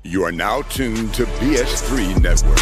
You are now tuned to BS3 Network.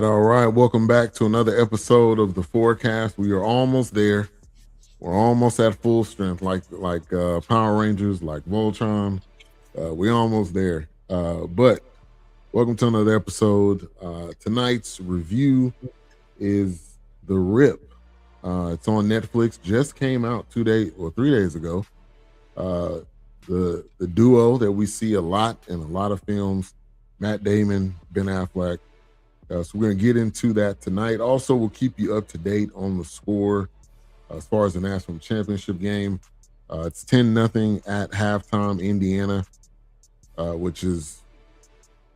All right. Welcome back to another episode of the Fourcast. We are almost there. We're almost at full strength, like Power Rangers, like Voltron. We're almost there. But welcome to another episode. Tonight's review is The Rip. It's on Netflix. Just came out 3 days ago. The duo that we see a lot in a lot of films, Matt Damon, Ben Affleck. So we're going to get into that tonight. Also, we'll keep you up to date on the score as far as the national championship game. It's 10-0 at halftime, Indiana, which is,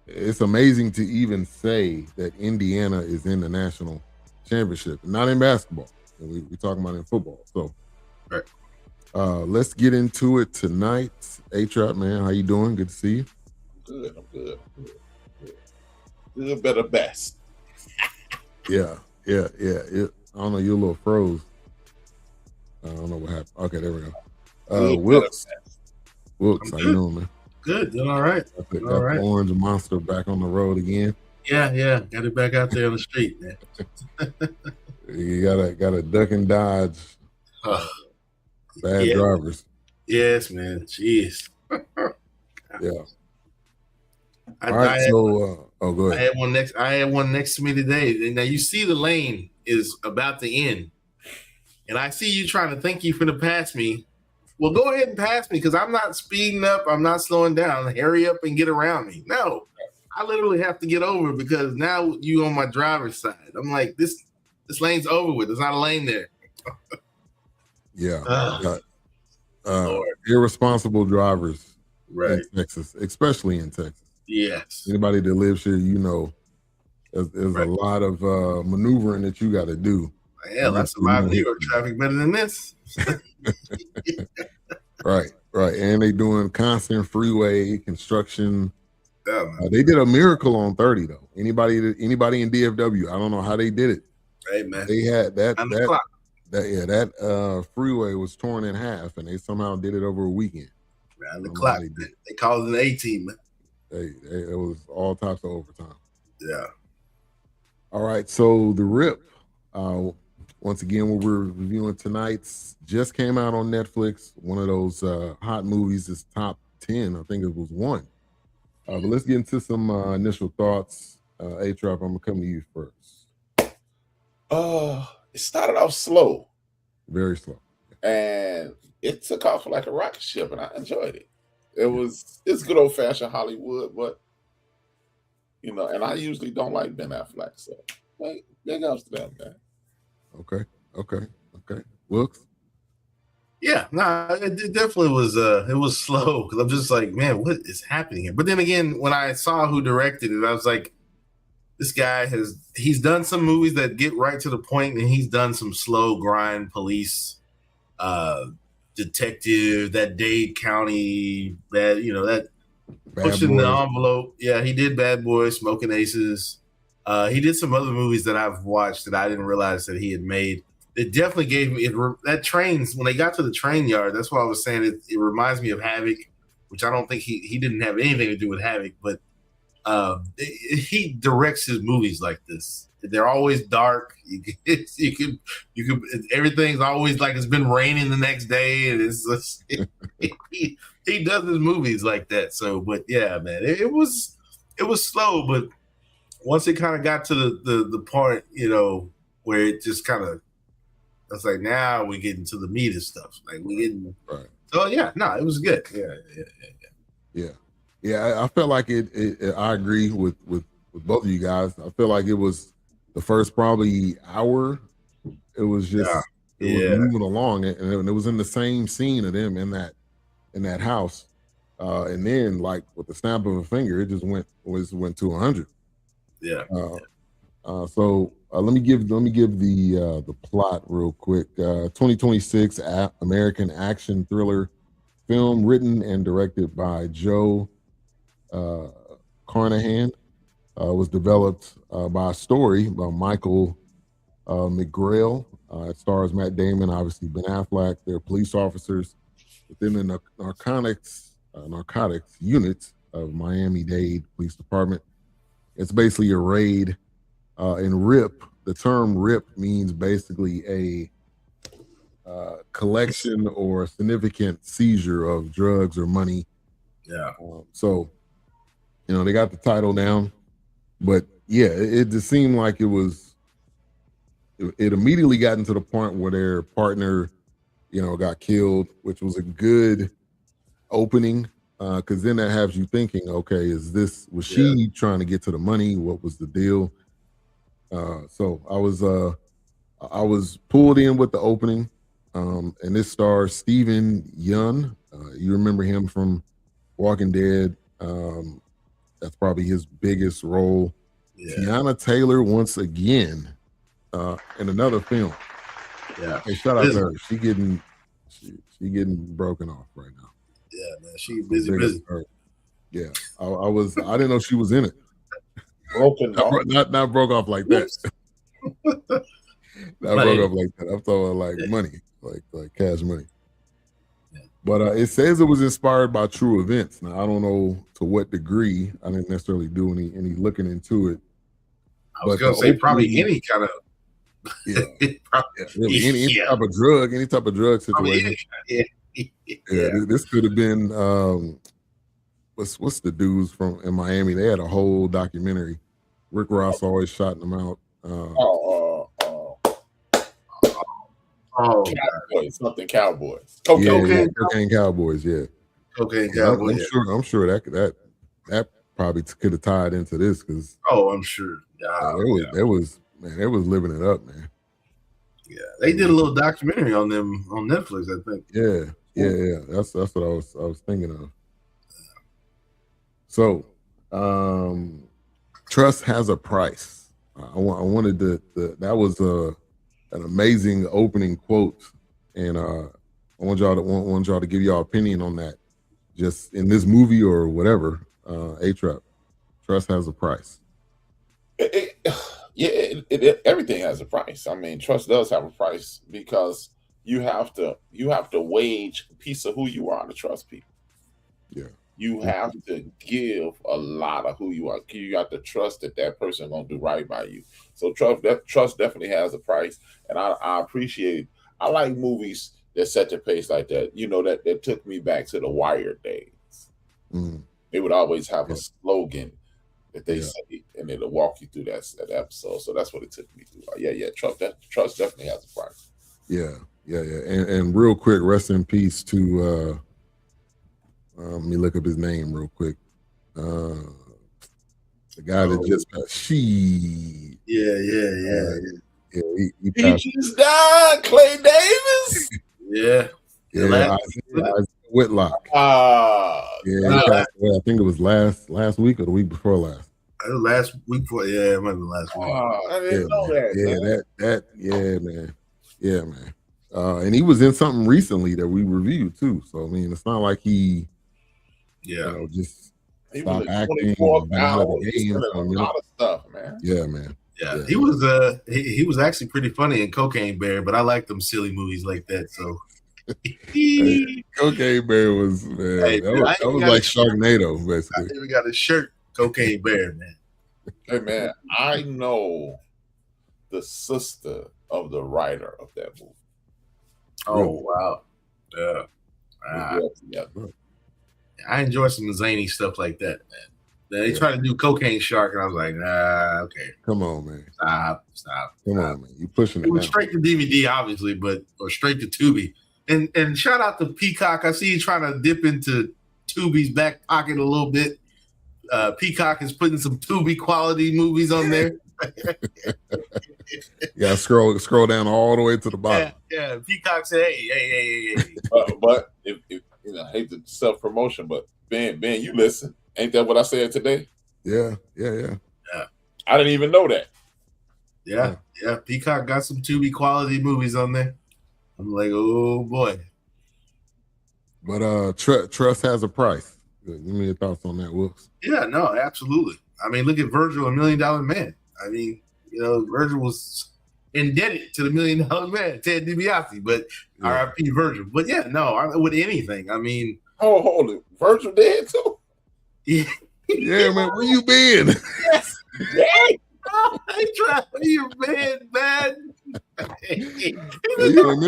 it's amazing to even say that Indiana is in the national championship, not in basketball. We're talking about in football. So right. Let's get into it tonight. A-Trap, man, how you doing? Good to see you. I'm good. Good, better, best. Yeah. I don't know, you're a little froze. I don't know what happened. Okay, there we go. Wilkes, how you doing, man? Good, doing all right. Got the orange monster back on the road again. Yeah, got it back out there on the street, man. You gotta duck and dodge bad drivers. Yes, man. Jeez. Yeah. All right, go ahead. I had one next to me today. Now you see the lane is about to end, and I see you trying to thank you for to pass me. Well, go ahead and pass me because I'm not speeding up. I'm not slowing down. Hurry up and get around me. No, I literally have to get over because now you on my driver's side. I'm like, this lane's over with. There's not a lane there. Yeah. Irresponsible drivers right. in Texas, especially in Texas. Yes. Anybody that lives here, you know, there's right. A lot of maneuvering that you got to do. Hell, that's a lot of New York traffic better than this. Right. And they doing constant freeway construction. They did a miracle on 30 though. Anybody in DFW, I don't know how they did it. Hey man, they had that freeway was torn in half, and they somehow did it over a weekend. Round the clock. They called it an A-team, man. It was all types of overtime. Yeah. All right. So The Rip, once again, what we're reviewing tonight just came out on Netflix. One of those hot movies is top 10. I think it was one. But let's get into some initial thoughts. A-Trap, I'm going to come to you first. It started off slow. Very slow. And it took off like a rocket ship, and I enjoyed it. It's good old fashioned Hollywood, but you know, and I usually don't like Ben Affleck, so big ups to that, man. Okay. Wilkes? Yeah, it definitely was. It was slow because I'm just like, man, what is happening here? But then again, when I saw who directed it, I was like, this guy he's done some movies that get right to the point, and he's done some slow grind police detective, that Dade County, that Bad pushing the Boys. envelope. Yeah, he did Bad Boys, Smoking Aces. He did some other movies that I've watched that I didn't realize that he had made. It definitely gave me that trains when they got to the train yard. That's why I was saying it reminds me of Havoc, which I don't think he didn't have anything to do with Havoc, but he directs his movies like this. They're always dark. You can everything's always like it's been raining the next day, and it's he does his movies like that. So, but yeah, man, it was slow, but once it kind of got to the part, where it just kind of, it's like now we're getting to the meat of stuff. Like we getting right. So yeah, no, it was good. Yeah. I felt like it. I agree with both of you guys. I feel like it was the first probably hour. It was just it was moving along, and it was in the same scene of them in that house, and then like with the snap of a finger, it just went to 100. So let me give the plot real quick. 2026 American action thriller film written and directed by Joe Carnahan. Was developed by a story by Michael McGrale. It stars Matt Damon, obviously Ben Affleck. They're police officers within the narcotics unit of Miami-Dade Police Department. It's basically a raid. In RIP, the term RIP means basically a collection or significant seizure of drugs or money. Yeah. So, they got the title down, but yeah, it just seemed like it immediately got into the point where their partner, got killed, which was a good opening. Because then that has you thinking, okay, was she trying to get to the money? What was the deal? So I was pulled in with the opening, and this stars Steven Yeun. You remember him from Walking Dead. That's probably his biggest role. Yeah. Teyana Taylor once again in another film. Yeah, hey, shout out to her. She getting broken off right now. Yeah, man, she busy. Yeah, I didn't know she was in it. Broken off. Not broke off like that. Not broke off like that. I'm talking like money, like cash money. Yeah. But it says it was inspired by true events. Now I don't know to what degree. I didn't necessarily do any looking into it. I was gonna say probably any kind of really any type of drug situation. This could have been what's the dudes from in Miami? They had a whole documentary. Rick Ross always shouting them out. Cowboys, something Cowboys. Cocaine Cowboys. Yeah, Cocaine Cowboys. I'm sure that probably could have tied into this because. Oh, I'm sure. It was living it up, man. Yeah, they did a little documentary on them on Netflix, I think. Yeah. That's what I was thinking of. So, trust has a price. I wanted that was an amazing opening quote, and I want y'all to give y'all opinion on that, just in this movie or whatever. A-Trap, trust has a price. Everything has a price. I mean, trust does have a price because you have to wage a piece of who you are to trust people. Yeah. You have to give a lot of who you are. You got to trust that person gonna do right by you. So trust definitely has a price, and I appreciate. I like movies that set the pace like that. That took me back to the Wire days. Mm. They would always have a slogan that they say, and it'll walk you through that episode. So that's what it took me through. Trust definitely has a price. Yeah. And real quick, rest in peace to. Let me look up his name real quick. The guy that just got she. Yeah. He just died, Clay Davis. Yeah. Whitlock. I think it was last week or the week before last. Last week before, it might be last week. I didn't know that. Man. Yeah, man. And he was in something recently that we reviewed too. So I mean, it's not like he, just he stopped was acting 24 and been out of the game. a lot of stuff, man. Yeah, man. Yeah, he was he was actually pretty funny in Cocaine Bear, but I like them silly movies like that. So Cocaine Bear was, man. Hey, that was like Sharknado, basically. I even got a shirt, Cocaine Bear, man. Hey, man, I know the sister of the writer of that movie. Oh, really? Wow. Yeah. I enjoy some zany stuff like that, man. They try to do Cocaine Shark, and I was like, nah, okay. Come on, man. Stop. Come on, man. You pushing it. It was straight to DVD, obviously, or straight to Tubi. And shout out to Peacock. I see you trying to dip into Tubi's back pocket a little bit. Peacock is putting some Tubi quality movies on there. Yeah, scroll down all the way to the bottom. Yeah. Peacock said, hey. But if I hate the self promotion, but Ben, you listen. Ain't that what I said today? Yeah. I didn't even know that. Yeah. Peacock got some Tubi quality movies on there. I'm like, oh boy. But trust has a price. Give me your thoughts on that, Wilkes. Yeah, no, absolutely. I mean, look at Virgil, $1 Million Man. I mean, Virgil was indebted to the $1 Million Man, Ted DiBiase, but R.I.P. Virgil. But yeah, no, with anything. I mean, hold it, Virgil dead too. Yeah, man, where you been? Yes. I tried you, man. You didn't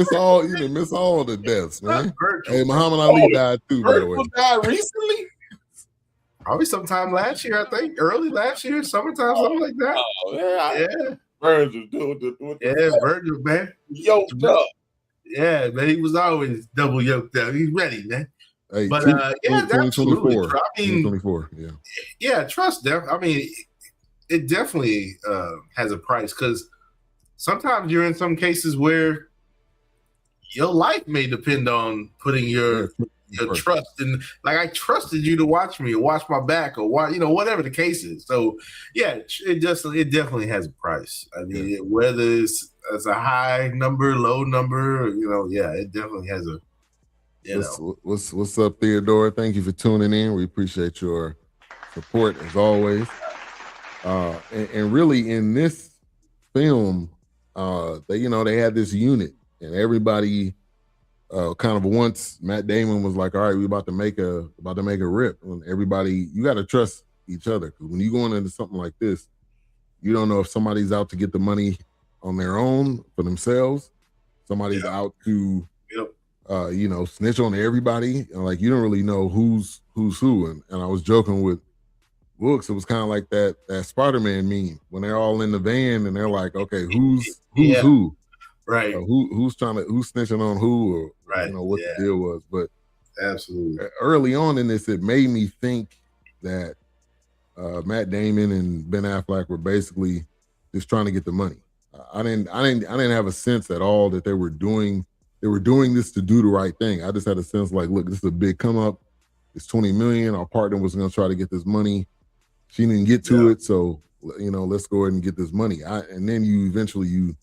miss all the deaths, man. Hey, Muhammad Ali died too, by the way. Died recently? Probably sometime last year, I think. Early last year, summertime, something like that. Oh, yeah. Virgil, Virgil, man. Yoked up. Yeah, man. He was always double yoked up. He's ready, man. Hey, but 2024. I mean, 2024, trust them. I mean, it definitely has a price because sometimes you're in some cases where your life may depend on putting your trust in. Like, I trusted you to watch me or watch my back or whatever the case is. So yeah, it definitely has a price. I mean, whether it's a high number, low number, it definitely has a. What's up, Theodore? Thank you for tuning in. We appreciate your support as always. And really, in this film, they had this unit, and everybody kind of once Matt Damon was like, "All right, we about to make a rip," and everybody, you got to trust each other, because when you going into something like this, you don't know if somebody's out to get the money on their own for themselves, somebody's out to. Snitch on everybody. Like, you don't really know who's who. And I was joking with Wilkes. It was kind of like that Spider-Man meme when they're all in the van and they're like, okay, who's who? Right. Who's snitching on who, or what the deal was. But absolutely, early on in this, it made me think that Matt Damon and Ben Affleck were basically just trying to get the money. I didn't have a sense at all that they were doing this to do the right thing. I just had a sense like, look, this is a big come up. It's $20 million. Our partner was going to try to get this money. She didn't get to it, so let's go ahead and get this money. And then you eventually you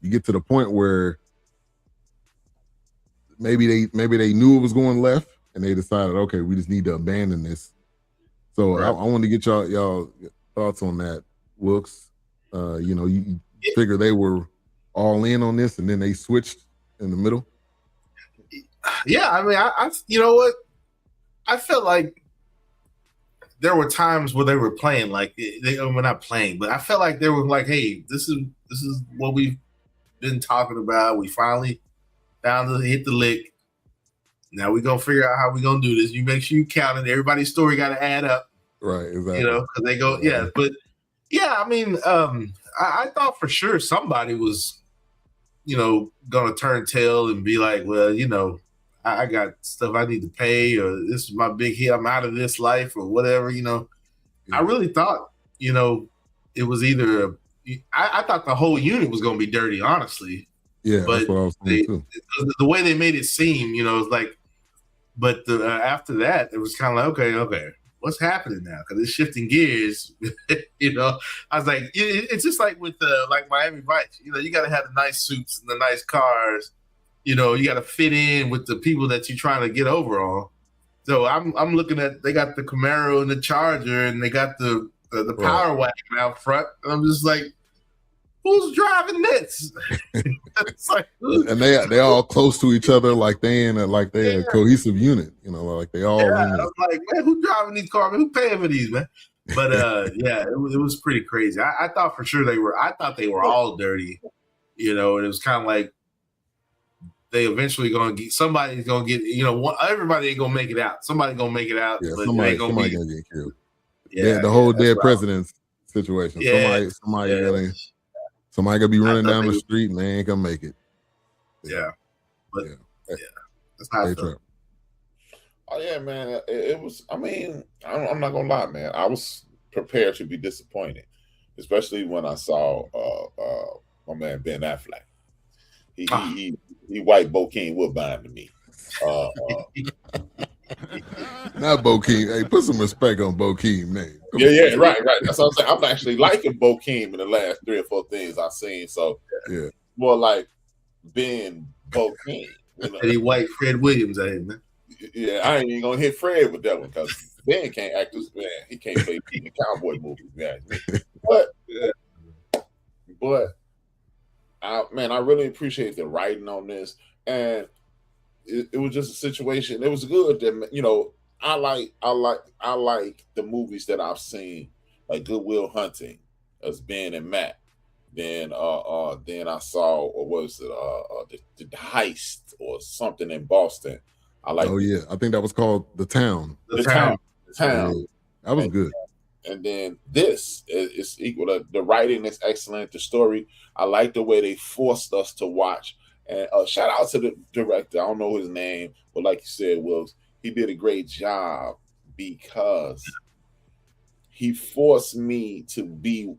get to the point where maybe they knew it was going left, and they decided, okay, we just need to abandon this. So I want to get y'all thoughts on that, Wilkes. You figure they were all in on this, and then they switched in the middle. Yeah, I mean, I you know what? I felt like there were times where they were playing like they were not playing, but I felt like they were like, "Hey, this is what we've been talking about. We finally hit the lick. Now we're gonna figure out how we're gonna do this. You make sure you count it. Everybody's story got to add up, right? Exactly. Because they go, but I mean, I thought for sure somebody was, gonna turn tail and be like, well, I got stuff I need to pay, or this is my big hit. I'm out of this life, or whatever. I really thought, it was either. I thought the whole unit was gonna be dirty, honestly. Yeah, but that's what I was thinking too. The way they made it seem, it's like. But after that, it was kind of like, okay, what's happening now? Because it's shifting gears. I was like, it's just like with like Miami Vice. You got to have the nice suits and the nice cars, you got to fit in with the people that you're trying to get over on. So I'm looking at, they got the Camaro and the Charger, and they got the Power Wagon out front. And I'm just like, who's driving this? It's like, and they all close to each other, like they a cohesive unit. Like they all. Yeah, I'm like, man, who's driving these cars? Man, who paying for these, man? But yeah, it was pretty crazy. I thought for sure I thought they were all dirty, and it was kind of like they eventually somebody's gonna get, everybody ain't gonna make it out. Somebody gonna make it out, but somebody gonna get killed. Yeah, the whole dead president's situation. Yeah, somebody gonna be running down the street and they ain't gonna make it. Yeah, but that's how I felt. Oh yeah, man. It was. I mean, I'm not gonna lie, man. I was prepared to be disappointed, especially when I saw my man Ben Affleck. He white Bokeem Woodbine to me. Not Bokeem. Hey, put some respect on Bokeem name. Yeah, right. That's what I'm saying. I'm actually liking Bokeem in the last 3 or 4 things I've seen. So yeah, more like Ben Bokeem. Eddie White, Fred Williams, I hate, man. Yeah, I ain't even gonna hit Fred with that one because Ben can't act as man. He can't play in cowboy movies, man. But I really appreciate the writing on this, and it was just a situation. It was good that I like the movies that I've seen, like Good Will Hunting, as Ben and Matt. Then I saw, or was it the Heist or something in Boston. I like. Oh yeah, I think that was called The Town. The Town. Yeah, that was good. And then this is equal. The writing is excellent. The story, I like the way they forced us to watch. And shout out to the director. I don't know his name, but like you said, Wills, he did a great job because he forced me to be.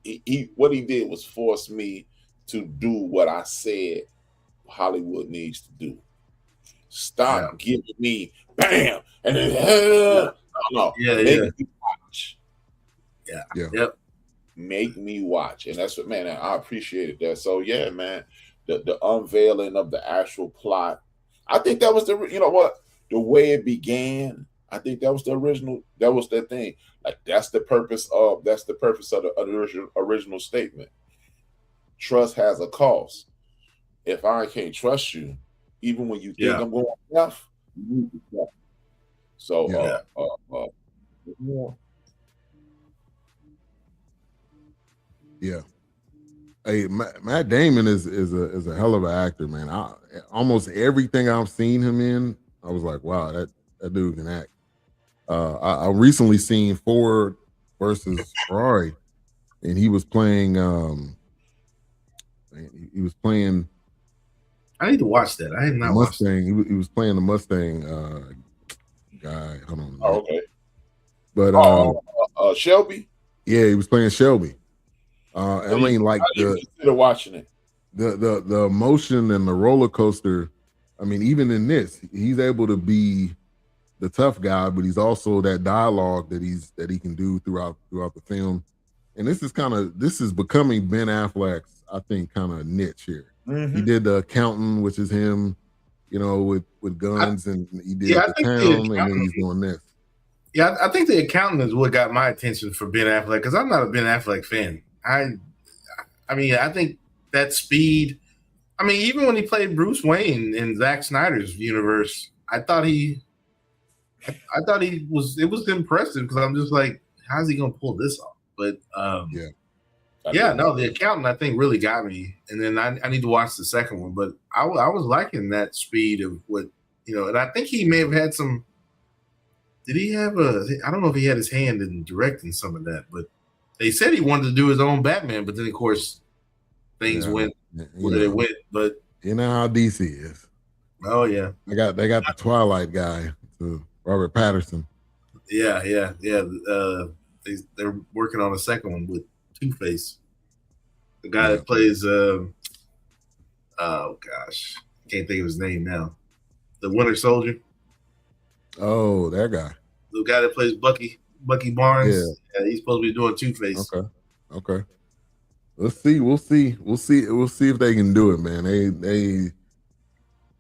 What he did was force me to do what I said Hollywood needs to do. Stop giving me bam and then make me watch. Yep. Make me watch, and that's what, man. I appreciated that. So yeah, man, the unveiling of the actual plot. I think that was the way it began. I think that was the original. That was the thing. Like that's the purpose of the original statement. Trust has a cost. If I can't trust you, even when you think I'm going left, you need to trust. So yeah. Hey, Matt Damon is a hell of an actor, man. Almost everything I've seen him in, I was like, wow, that dude can act. I recently seen Ford versus Ferrari, and he was playing. He was playing. I need to watch that. I have not watched Mustang. He was playing the Mustang guy. Hold on. Oh, okay. But Shelby. Yeah, he was playing Shelby. I mean, like watching it. The emotion and the roller coaster. I mean, even in this, he's able to be the tough guy, but he's also that dialogue that he can do throughout the film. And this is becoming Ben Affleck's, I think, kind of niche here. Mm-hmm. He did The Accountant, which is him, with guns, and he did The Town, and then he's doing this. Yeah, I think The Accountant is what got my attention for Ben Affleck, because I'm not a Ben Affleck fan. I mean, I think that speed. I mean, even when he played Bruce Wayne in Zack Snyder's universe, I thought he was. It was impressive because I'm just like, how's he gonna pull this off? But The Accountant I think really got me, and then I need to watch the second one. But I was liking that speed of what and I think he may have had some. Did he have I don't know if he had his hand in directing some of that, but they said he wanted to do his own Batman, but then of course things went where they went. But you know how DC is. Oh yeah, they got the Twilight guy, Robert Pattinson. Yeah. They're working on a second one with Two-Face, the guy that plays. Oh gosh, can't think of his name now. The Winter Soldier. Oh, that guy. The guy that plays Bucky Barnes. Yeah, he's supposed to be doing Two-Face. Okay. Let's see. We'll see if they can do it, man.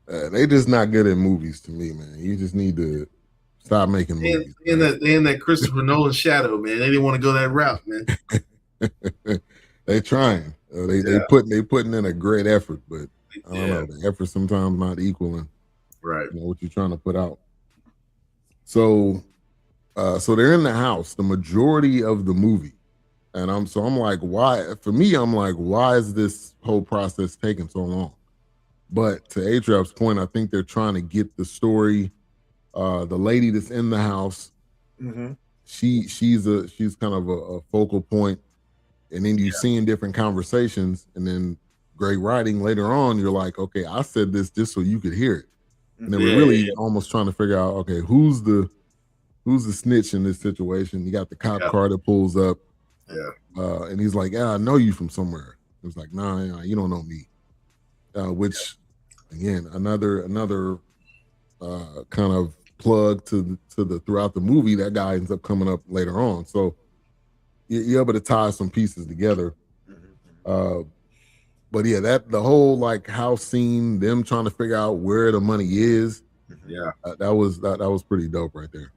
They just not good at movies to me, man. You just need to stop making movies. They in that Christopher Nolan shadow, man. They didn't want to go that route, man. They trying. They putting in a great effort, but I don't know. The effort sometimes not equaling what you're trying to put out. So they're in the house the majority of the movie, and I'm like, why? For me, I'm like, why is this whole process taking so long? But to A-Trap's point, I think they're trying to get the story. The lady that's in the house, she's kind of a focal point, and then you're seeing different conversations, and then great writing later on. You're like, okay, I said this just so you could hear it, and then we're really almost trying to figure out, okay, who's the snitch in this situation? You got the cop car that pulls up, and he's like, yeah, I know you from somewhere. It's like, nah, you don't know me. Which, again, another kind of plug to the throughout the movie. That guy ends up coming up later on, so you're able to tie some pieces together. But yeah, that the whole like house scene, them trying to figure out where the money is, that was pretty dope right there.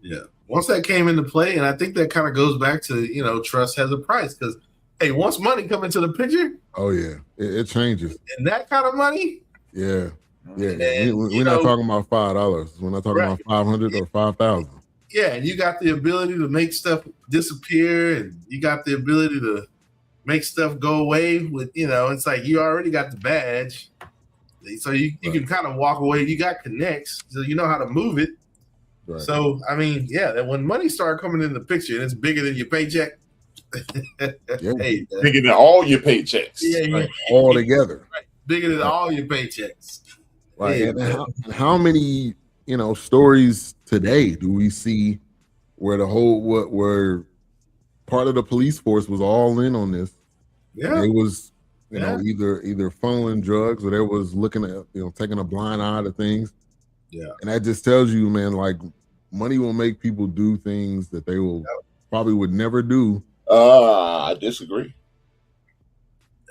Yeah, once that came into play, and I think that kind of goes back to trust has a price, because hey, once money come into the picture, oh yeah, it changes. And that kind of money, yeah. We're not talking about $5. We're not talking about 500 or 5,000. Yeah, and you got the ability to make stuff disappear, and you got the ability to make stuff go away with, it's like you already got the badge. So you can kind of walk away. You got connects, so you know how to move it. Right. So, I mean, that when money started coming in the picture and it's bigger than your paycheck, hey, bigger than all your paychecks. Right. All together. Right. Bigger than all your paychecks. Right. And how many, stories today do we see where where part of the police force was all in on this? Yeah. It was, either funneling drugs, or they was looking at, taking a blind eye to things. Yeah. And that just tells you, man, like money will make people do things that they probably would never do. I disagree.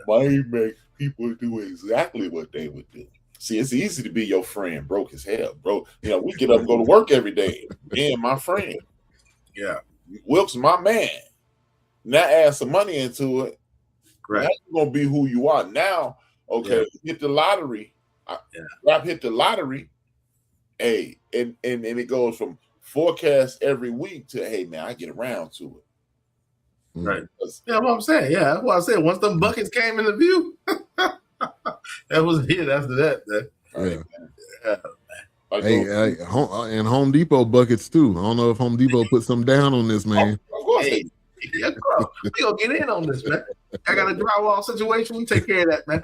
Money makes people do exactly what they would do. See, it's easy to be your friend, broke as hell, bro. We get up and go to work every day. Me and my friend. Yeah. Wilkes, my man. Now add some money into it. Right. That's gonna be who you are. Now, okay, hit the lottery. Rap hit the lottery. Hey, and it goes from forecast every week to, hey man, I get around to it. Right. Yeah, what I'm saying. Yeah, that's what I said. Once them buckets came into view, that was it after that. And Home Depot buckets too. I don't know if Home Depot put some down on this, man. Hey, we gonna get in on this, man. I got a drywall situation. We take care of that, man.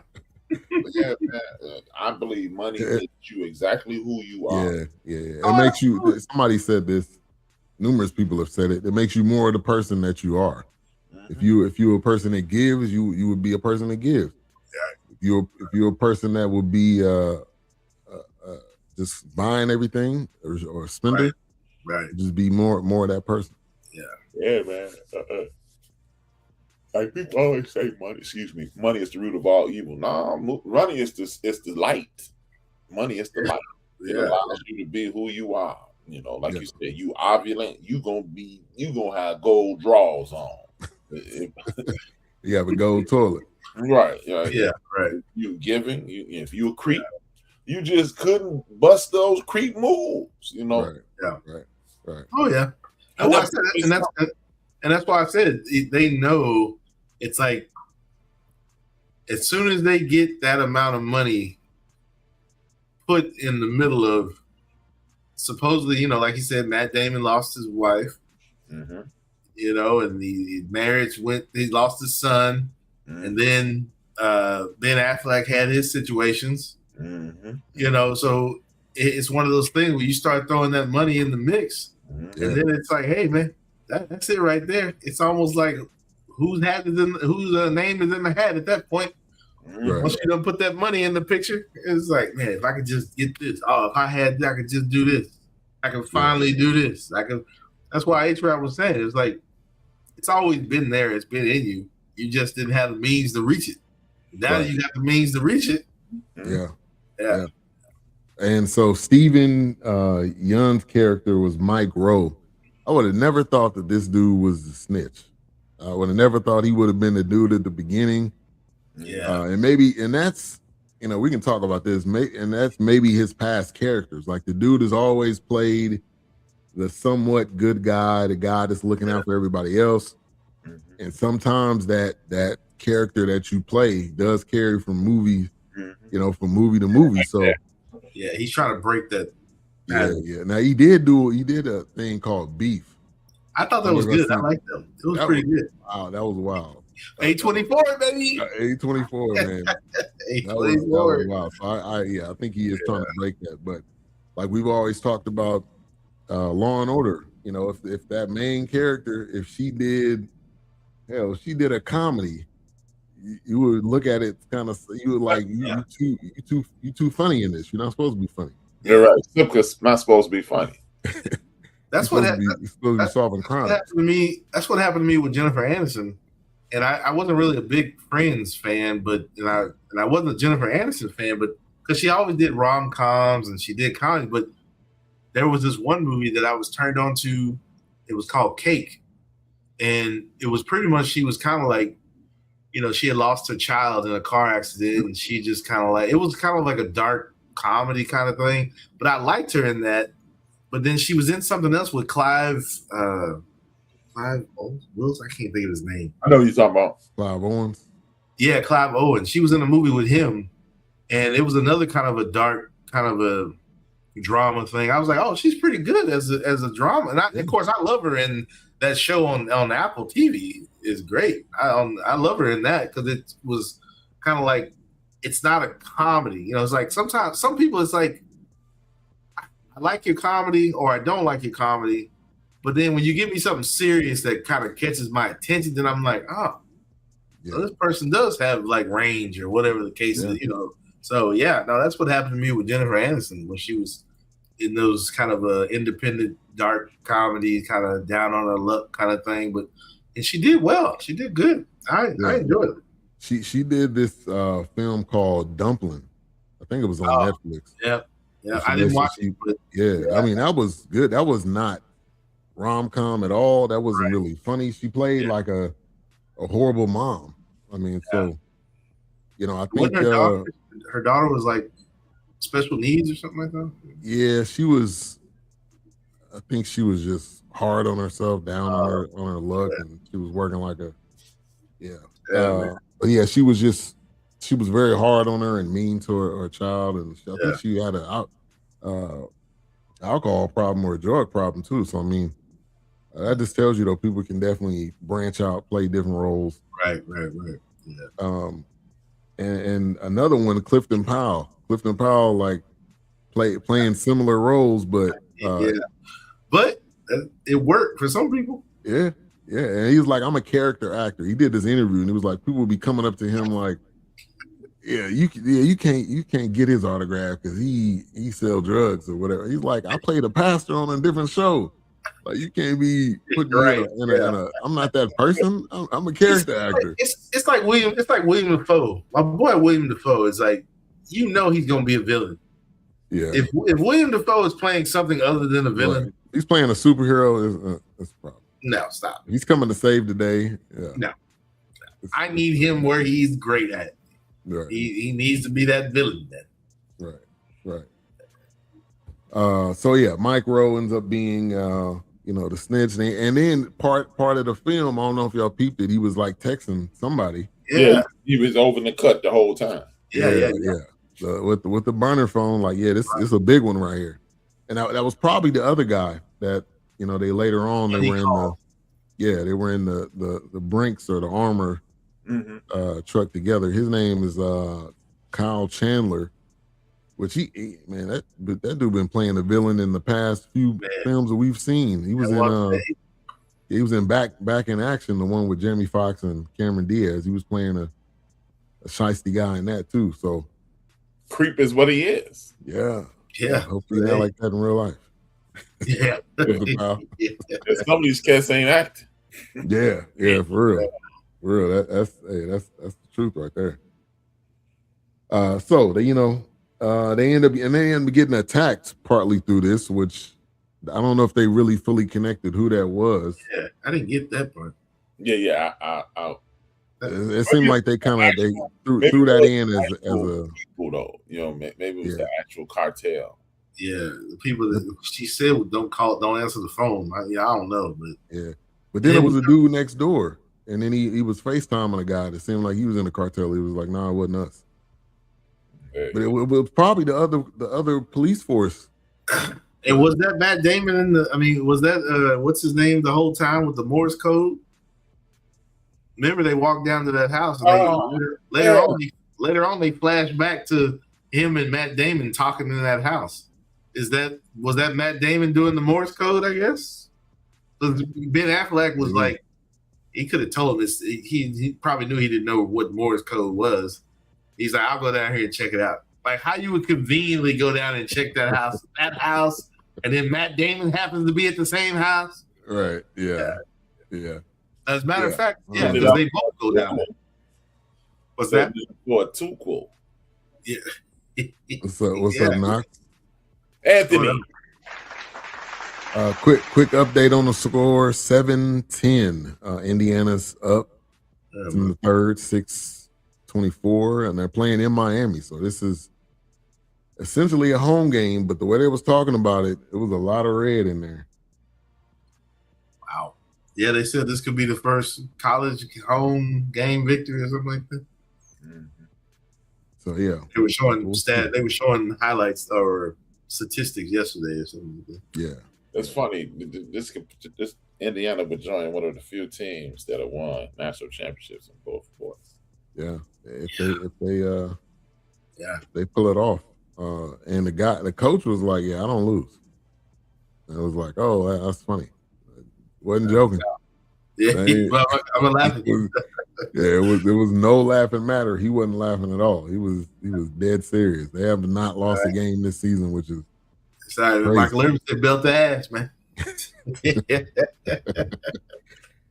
Yeah, man. I believe money makes you exactly who you are. Yeah. It makes you. Somebody said this. Numerous people have said it. It makes you more of the person that you are. If you're a person that gives, you would be a person that gives. If you're a person that would be just buying everything or a spender, right? Just be more of that person. Yeah, man. Like people always say, money is the root of all evil. Nah, money is the light. Money is the light. It allows you to be who you are. Like you said, you ovulate. You gonna have gold drawers on. You have a gold toilet. Right. Right. You giving. If you a creep, you just couldn't bust those creep moves. Right. Oh yeah. And that's why I said they know. It's like as soon as they get that amount of money put in the middle of, supposedly, like you said, Matt Damon lost his wife, and the marriage he lost his son, and then Ben Affleck had his situations, so it's one of those things where you start throwing that money in the mix, and then it's like, hey man, that's it right there. It's almost like whose name is in the hat at that point. Right. Once you don't put that money in the picture, it's like, man, if I could just get this, if I had, I could just do this. I can finally do this. That's why A-Trap was saying, it's like, it's always been there. It's been in you. You just didn't have the means to reach it. Now that you got the means to reach it. Yeah. And so Steven Yeun's character was Mike Rowe. I would have never thought that this dude was the snitch. I would have never thought he would have been the dude at the beginning. Yeah. And that's, we can talk about this, and that's maybe his past characters. Like the dude has always played the somewhat good guy, the guy that's looking out for everybody else. Mm-hmm. And sometimes that character that you play does carry from movie, from movie to movie. So yeah, he's trying to break that. Yeah. Now he did a thing called Beef. I thought that was good. I liked them. It was pretty good. Wow, that was wild. A24, baby. A24, man. A24. That was wild. So I think he is trying to break that. But like we've always talked about Law and Order, if that main character, if she did a comedy, you would look at it kind of, you would like, you too funny in this. You're not supposed to be funny. You're right. Simka's not supposed to be funny. That's what happened. Solving crime. That's what happened to me with Jennifer Aniston. And I wasn't really a big Friends fan, but I wasn't a Jennifer Aniston fan, but because she always did rom-coms and she did comedy. But there was this one movie that I was turned on to. It was called Cake, and it was pretty much, she was kind of like, she had lost her child in a car accident, and she just kind of like, it was kind of like a dark comedy kind of thing. But I liked her in that. But then she was in something else with Clive Wills. I can't think of his name. I know who you're talking about. Clive Owens. Yeah, Clive Owens. She was in a movie with him, and it was another kind of a dark, kind of a drama thing. I was like, oh, she's pretty good as a drama. And of course, I love her in that show on Apple TV. Is great. I love her in that because it was kind of like, it's not a comedy. It's like sometimes some people, it's like, I like your comedy or I don't like your comedy, but then when you give me something serious that kind of catches my attention, then I'm like, so this person does have like range or whatever the case is, So that's what happened to me with Jennifer Aniston when she was in those kind of independent dark comedy, kind of down on her luck kind of thing. And she did well. She did good. I enjoyed it. She did this film called Dumpling. I think it was on Netflix. Yeah. Yeah, I didn't watch it. But I mean, that was good. That was not rom-com at all. That wasn't really funny. She played like a horrible mom. I mean, so I think her daughter was like special needs or something like that. Yeah, she was. I think she was just hard on herself, down on her luck, and she was working like a but she was she was very hard on her and mean to her child, and I think she had an alcohol problem or a drug problem too. So I mean, that just tells you people can definitely branch out, play different roles. Right. Yeah. And another one, Clifton Powell. Clifton Powell like playing similar roles, but but it worked for some people. Yeah, and he was like, I'm a character actor. He did this interview, and it was like people would be coming up to him like, you can't get his autograph because he sell drugs or whatever. He's like, I played a pastor on a different show. Like you can't be putting in a I'm not that person. I'm a character actor. It's like William Dafoe. My boy William Dafoe is like, he's gonna be a villain. Yeah. If William Dafoe is playing something other than a villain, he's playing a superhero. That's a problem. No, stop. He's coming to save the day. Yeah. No. I need him where he's great at. Right. He needs to be that villain then. Right. Mike Rowe ends up being the snitch, and then part of the film, I don't know if y'all peeped it, he was like texting somebody. Yeah, he was over the cut the whole time. Yeah. With the burner phone, like, this is a big one right here. And that was probably the other guy that they later on they were in the Brinks or the Armor truck together. His name is Kyle Chandler, which that dude been playing the villain in the past few films that we've seen. He was in Back in Action, the one with Jamie Foxx and Cameron Diaz. He was playing a shiesty guy in that too. So creep is what he is. Yeah. Yeah. Hopefully not like that in real life. Yeah. Some of these cats ain't acting. Yeah, for real. For real. That's the truth right there. They end up getting attacked partly through this, which I don't know if they really fully connected who that was. Yeah, I didn't get that part. Yeah. It seemed like they kind of threw that in as a people though. Maybe it was the actual cartel. Yeah, the people that she said don't answer the phone. I don't know, but then it was a dude next door, and then he was FaceTiming a guy that seemed like he was in the cartel. He was like, "Nah, it wasn't us." But it was probably the other police force. And was that Matt Damon was that what's his name the whole time with the Morse code? Remember they walked down to that house and later on they flashed back to him and Matt Damon talking in that house. Was that Matt Damon doing the Morse code, I guess? Ben Affleck was like, he could have told him this. He probably knew he didn't know what Morse code was. He's like, I'll go down here and check it out. Like how you would conveniently go down and check that house, and then Matt Damon happens to be at the same house. Right. Yeah. As a matter of fact, because they both go down there. What's that? For a two-quote. Yeah. What's up, Knox? Anthony. Quick update on the score: 7-10. Indiana's up in the third, 6-24, and they're playing in Miami. So this is essentially a home game. But the way they was talking about it, it was a lot of red in there. Wow. Yeah, they said this could be the first college home game victory or something like that. Mm-hmm. So yeah, they were showing highlights or statistics yesterday or something like that. Yeah. It's funny. This Indiana would join one of the few teams that have won national championships in both sports. Yeah, if they pull it off, and the coach was like, "Yeah, I don't lose." And it was like, "Oh, that's funny." Wasn't joking. Yeah, I'm laughing. There was no laughing matter. He wasn't laughing at all. He was dead serious. They have not lost a game this season, which is. Sorry, Michael McGrale built the ass, man.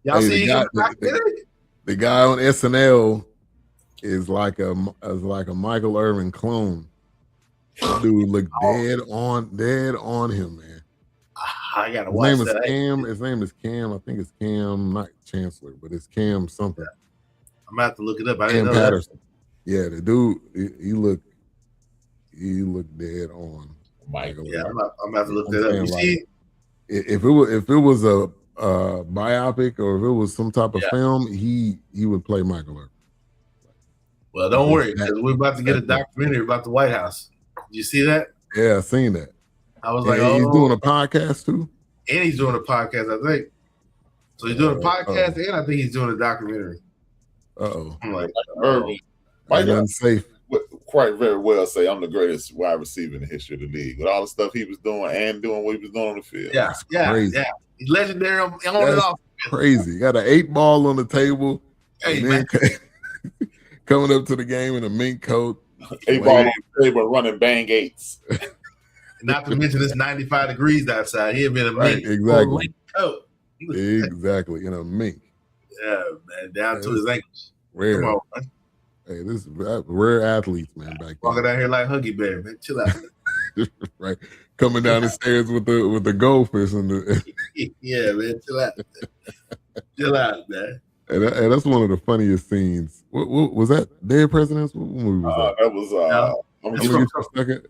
Y'all see the guy on SNL is like a Michael Irvin clone. That dude looked dead on him, man. I gotta watch that. His name is Cam. I think it's Cam, not Chancellor, but it's Cam something. I'm gonna have to look it up. I Cam didn't know Patterson. That. Yeah, the dude he looked dead on. Michael. Yeah, I'm about to look that up. You see, if it was a biopic or if it was some type of film, he would play Michael Irvin. Well, don't worry, because we're about to get a documentary about the White House. Did you see that? Yeah, I seen that. I was like, he's doing a podcast too, and he's doing a podcast, I think. So he's doing a podcast, and I think he's doing a documentary. I'm like, Irvin, Michael unsafe. Quite very well say I'm the greatest wide receiver in the history of the league with all the stuff he was doing and doing what he was doing on the field. Yeah. He's legendary on and off. Crazy. He got an 8-ball on the table. Hey, man. Coming up to the game in a mink coat. 8-ball on the table running bang 8s. Not to mention it's 95 degrees outside. He'd been a mink. Exactly. Coat. Exactly. In a mink. Yeah, man. Down to his ankles. Rare. Come on, man. Hey, this is rare athletes, man. Back walking down here like Huggy Bear, man. Chill out. Right, coming down the stairs with the goldfish and the. Yeah, man. Chill out. Chill out, man. And that's one of the funniest scenes. What was that? Dead Presidents? What movie was that? That was. I'm gonna get you a second.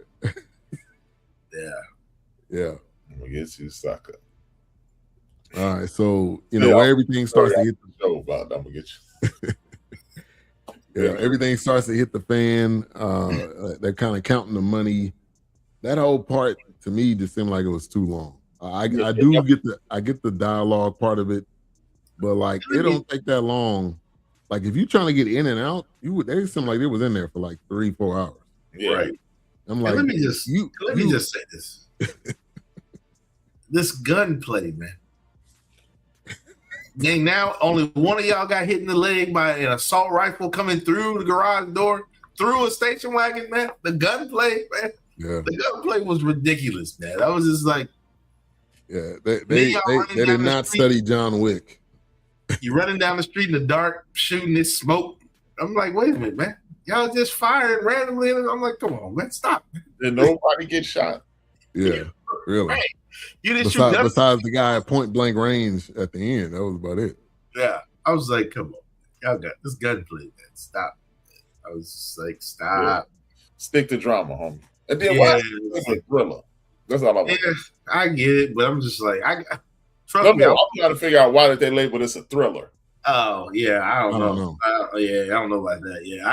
Yeah. I'm gonna get you, sucker. All right, so where everything starts to hit the show about. I'm gonna get you. Yeah, everything starts to hit the fan. They're kind of counting the money. That whole part to me just seemed like it was too long. I get the dialogue part of it, but like it don't take that long. Like if you're trying to get in and out, they seem like they was in there for like 3-4 hours. Yeah. Right. I'm like, let me just say this. This gunplay, man. Gang, now only one of y'all got hit in the leg by an assault rifle coming through the garage door, through a station wagon, man. The gunplay, man. Yeah. The gunplay was ridiculous, man. That was just like, yeah, they did not study John Wick. You running down the street in the dark, shooting this smoke. I'm like, wait a minute, man. Y'all just firing randomly. And I'm like, come on, man, stop. Did nobody get shot? Yeah, really. Right. You didn't shoot besides the guy at point blank range at the end. That was about it. Yeah. I was like, come on. Y'all got this gunplay, man. Stop. I was just like, stop. Yeah. Stick to drama, homie. And then why is it a thriller? That's all I want. Yeah, I get it, but I'm just like, I'm trying to figure out why did they label this a thriller. Oh yeah, I don't know. I don't know about that. Yeah,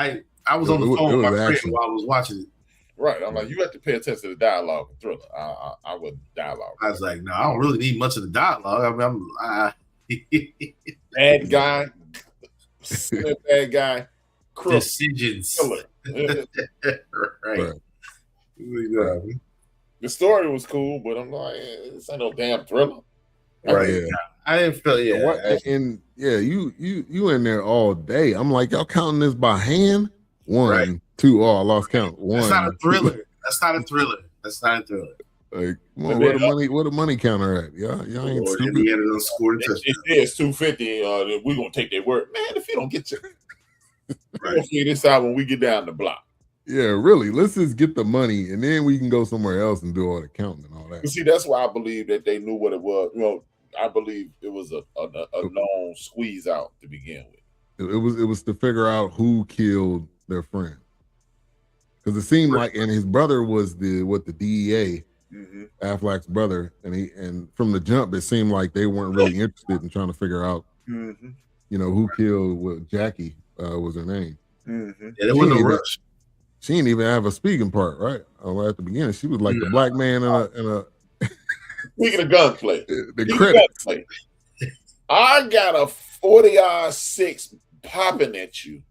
I was on the phone with my friend while I was watching it. Right, I'm like, you have to pay attention to the dialogue in thriller. I wouldn't dialogue. I was like, no, I don't really need much of the dialogue. I mean, bad guy, bad guy, crook, decisions. Right. The story was cool, but I'm like, this ain't no damn thriller. Right. Yeah. I didn't feel you in there all day. I'm like, y'all counting this by hand? One, two, I lost count. One. That's not a thriller. That's not a thriller. Like, come on, where the money counter at? Y'all ain't stupid. Indiana done scored a touchdown. It's 250. We're gonna take their word. Man, if you don't get your we'll figure this out when we get down the block. Yeah, really. Let's just get the money, and then we can go somewhere else and do all the counting and all that. You see, that's why I believe that they knew what it was. I believe it was a known squeeze out to begin with. It was to figure out who killed their friend, because it seemed like, and his brother was the DEA, Affleck's brother, and from the jump, it seemed like they weren't really interested in trying to figure out, who killed Jackie was her name. Yeah, there was no rush. She didn't even have a speaking part, right? At the beginning, she was like the black man in a. Speaking of gunplay, the credits. I got a 40-6 popping at you.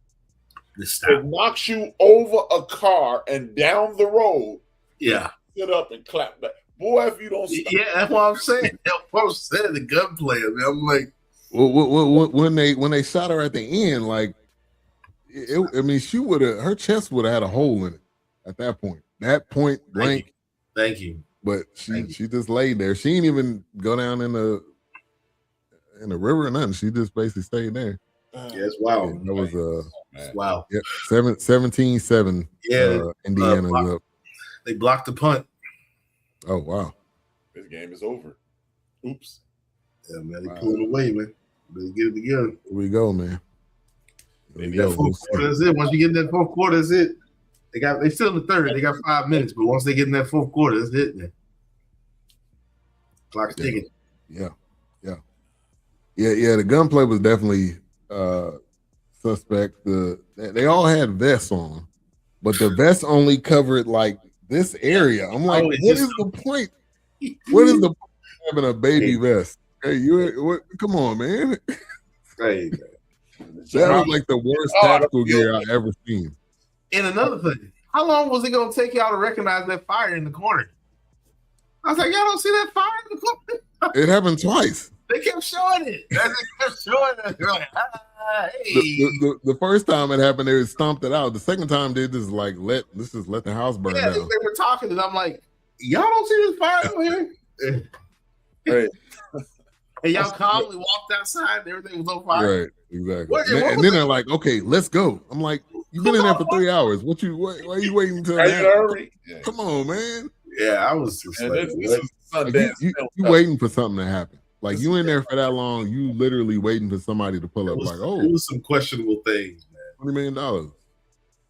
It knocks you over a car and down the road. Yeah, sit up and clap back, boy. If you don't stop. Yeah, that's what I'm saying. That's what I'm saying. The gunplay. I mean, I'm like, when they shot her at the end, like. She would have, her chest would have had a hole in it at that point. That point blank. Thank you. But she just laid there. She didn't even go down in the river or nothing. She just basically stayed there. Yeah, it's wild. That was wow. Yeah, 17-7. Yeah, Indiana's up. They blocked the punt. Oh wow. This game is over. Oops. Yeah, man, they pulled it away, man. Better get it together. Here we go, man. Fourth quarter, that's it. Once you get in that fourth quarter, that's it. They still in the third. They got 5 minutes, but once they get in that fourth quarter, that's it, man. Clock's ticking. Yeah. The gunplay was definitely suspect. They all had vests on, but the vests only covered like this area. I'm like, what is the point? What is the point of having a baby vest? Hey, come on, man. Hey. That was like the worst tactical gear I've ever seen. And another thing, how long was it going to take y'all to recognize that fire in the corner? I was like, y'all don't see that fire in the corner? It happened twice. They kept showing it. They kept showing it. They're like, hey. The first time it happened, they stomped it out. The second time, they just like let the house burn down. They were talking, and I'm like, y'all don't see this fire over here? Hey. And y'all calmly walked outside and everything was on fire. Right, exactly. And then they're like, okay, let's go. I'm like, you've been in there for 3 hours. Why are you waiting until that? Come on, man. Yeah, I was just like, you waiting for something to happen. Like, you in there for that long, you literally waiting for somebody to pull up. It was some questionable things, man. $20 million.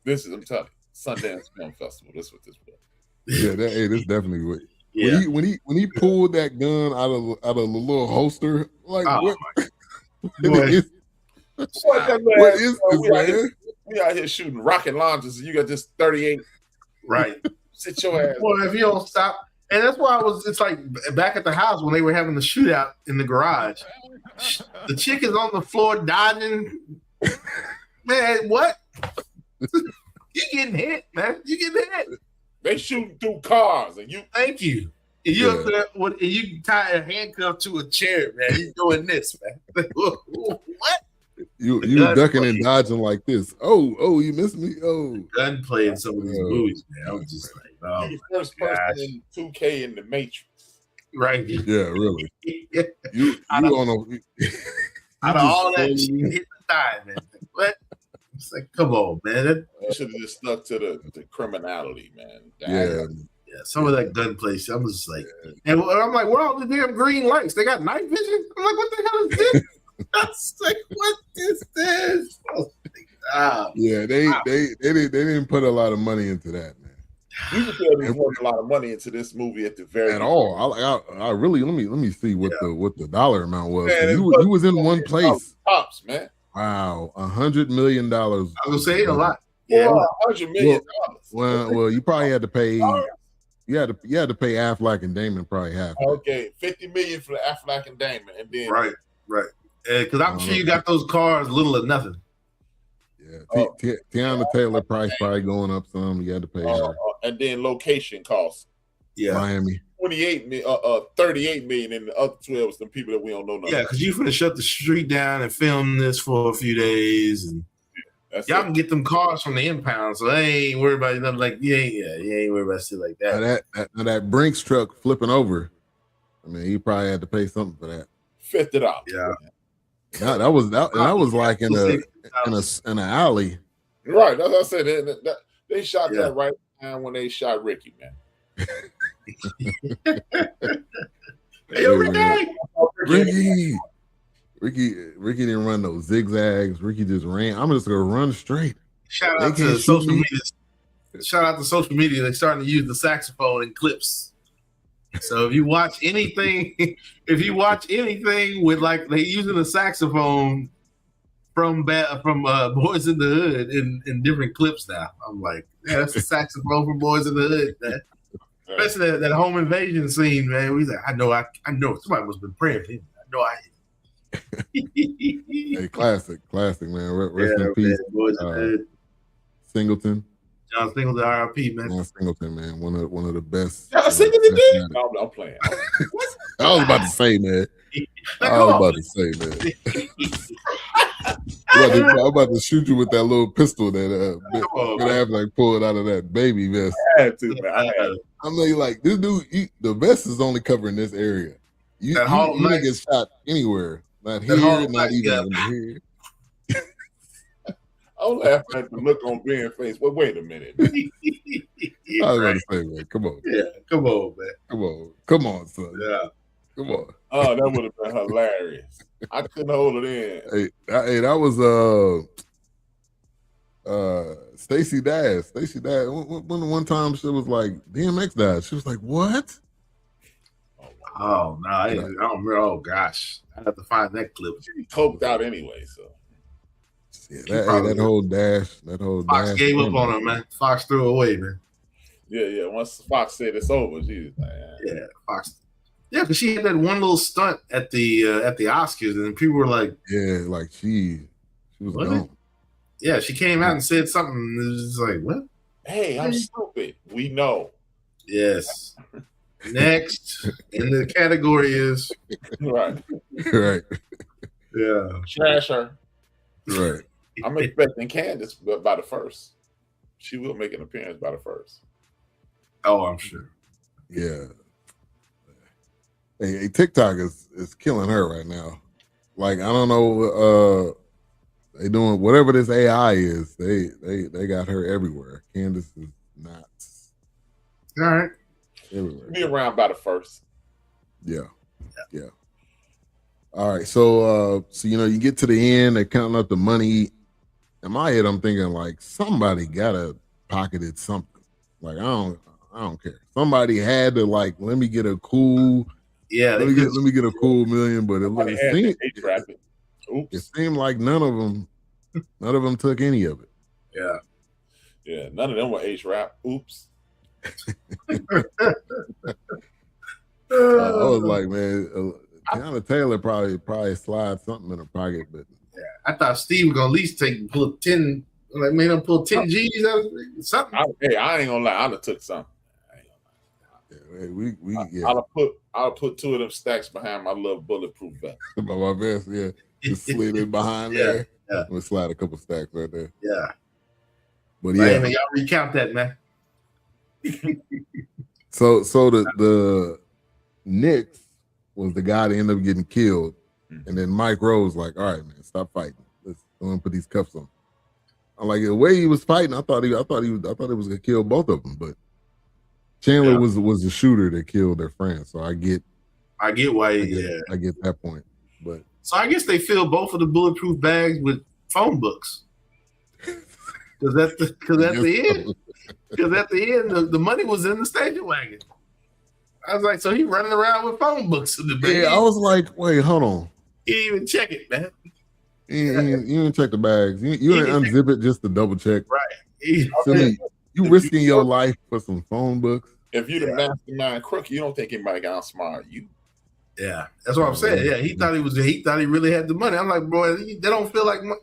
This is, I'm telling you, Sundance Film Festival. This is what this was. Yeah, this definitely what. Yeah. When he pulled that gun out of the little holster, like what is this, man? We out here shooting rocket launchers, and you got just 38. Right. Sit your ass. Well, if you don't stop, and that's why it's like back at the house when they were having the shootout in the garage. The chick is on the floor dodging. Man, what? You getting hit, man? You getting hit? They shooting through cars, and you. Thank you. And you up there, and you tie a handcuff to a chair, man. You doing this, man? What? You ducking and dodging like this. Oh, you missed me. Oh, gunplay in some of these movies, man. I was just like, oh, the first person in 2K in the Matrix, right? Yeah, really. You on a out of all that shit, hit the thigh, man. What? It's like, come on, man. You should have just stuck to the criminality, man. Yeah. Some of that gunplay. I'm just like, and I'm like, where are all the damn green lights? They got night vision. I'm like, what the hell is this? I was like, what is this? Yeah, they didn't put a lot of money into that, man. You can tell they put a lot of money into this movie at the very at all. I really let me see what the dollar amount was. Man, he was in one place. Tops, man. Wow, $100 million. I was gonna say a lot. Yeah, $100 million. Well, you probably had to pay. You had to pay Affleck and Damon probably half. Okay, $50 million for Affleck and Damon, and then right. Because I'm sure you got those cars little or nothing. Yeah, Teyana Taylor price probably going up some. You had to pay her. And then location costs. Yeah, Miami. 38 million, and the other 12 is the people that we don't know nothing. Yeah, because you finna shut the street down and film this for a few days, and y'all can get them cars from the impound, so they ain't worried about nothing. Like you ain't worried about shit like that. That Brinks truck flipping over. I mean, he probably had to pay something for that. $50. Yeah. That was like in an alley. Right. That's what I said. They shot that right now when they shot Ricky, man. Ricky didn't run no zigzags. Ricky just ran. I'm just gonna run straight. Shout out to social media. They're starting to use the saxophone in clips. So if you watch anything with like they using a saxophone from Boys in the Hood in different clips now, I'm like, yeah, that's the saxophone from Boys in the Hood, man. Especially that home invasion scene, man. He's like, I know somebody must have been praying for him. I know I. Hey, classic, man. Rest in peace, Singleton. John Singleton, R.I.P. man. John Singleton, man, one of the best. John Singleton did? No, I'm playing. I was about to say, man. I'm about to shoot you with that little pistol that Ben Affleck pulled out of that baby vest. I had to, man. I'm like this dude. The vest is only covering this area. You didn't get shot anywhere. Not here, not even here. I'm laughing at the look on Ben's face. Well, wait a minute. I was about to say, man, come on. Yeah, come on, man. Come on, son. Yeah. Come on. Oh, that would have been hilarious. I couldn't hold it in. Hey, that was Stacey Dash. One time she was like, DMX died. She was like, what? Oh no, I don't remember. Oh gosh, I have to find that clip. She coped out anyway, so. Yeah, that whole dash. Fox gave up on her, man. Fox threw away, man. Yeah. Once Fox said it's over, she was like, yeah, Fox. Yeah, because she had that one little stunt at the Oscars, and people were like, yeah, like she was gone. Yeah, she came out and said something. And it was just like, what? Hey, I'm stupid. We know. Yes. Next in the category is right. Yeah, trash her. Right. I'm expecting Candace by the 1st. She will make an appearance by the 1st. Oh, I'm sure. Yeah. Hey, TikTok is killing her right now. Like, I don't know. They doing whatever this AI is. They got her everywhere. Candace is not. All right. Everywhere. Be around by the 1st. Yeah. All right, so you get to the end, they're counting up the money. In my head, I'm thinking like somebody gotta pocketed something. Like I don't care. Somebody had to like let me get a cool let me get a cool million, but it seemed like none of them took any of it. Yeah, none of them were H-Rap. Oops. I was like, man. Teyana Taylor probably slide something in her pocket, but I thought Steve was gonna at least pull 10, like made him pull 10 G's out of something. I ain't gonna lie, I'd have took something. I'll put 2 of them stacks behind my little bulletproof vest. By my vest, yeah, just slid it behind there. Yeah, we'll slide a couple stacks right there. Yeah, but yeah, man, y'all recount that, man. So the Knicks was the guy that ended up getting killed. And then Mike Rose like, all right, man, stop fighting. Let's go and put these cuffs on. Like the way he was fighting, I thought it was gonna kill both of them, but Chandler was the shooter that killed their friend. So I get why. I get that point, but so I guess they filled both of the bulletproof bags with phone books. Because at the end, the money was in the station wagon. I was like, so he running around with phone books in the bag. Yeah, I was like, wait, hold on. He didn't even check it, man. You didn't check the bags. You didn't unzip it just to double check. Right. You risking your life for some phone books. If you're the mastermind crook, you don't think anybody can outsmart you. Yeah, that's what I'm saying. Yeah, he thought he really had the money. I'm like, bro, they don't feel like money.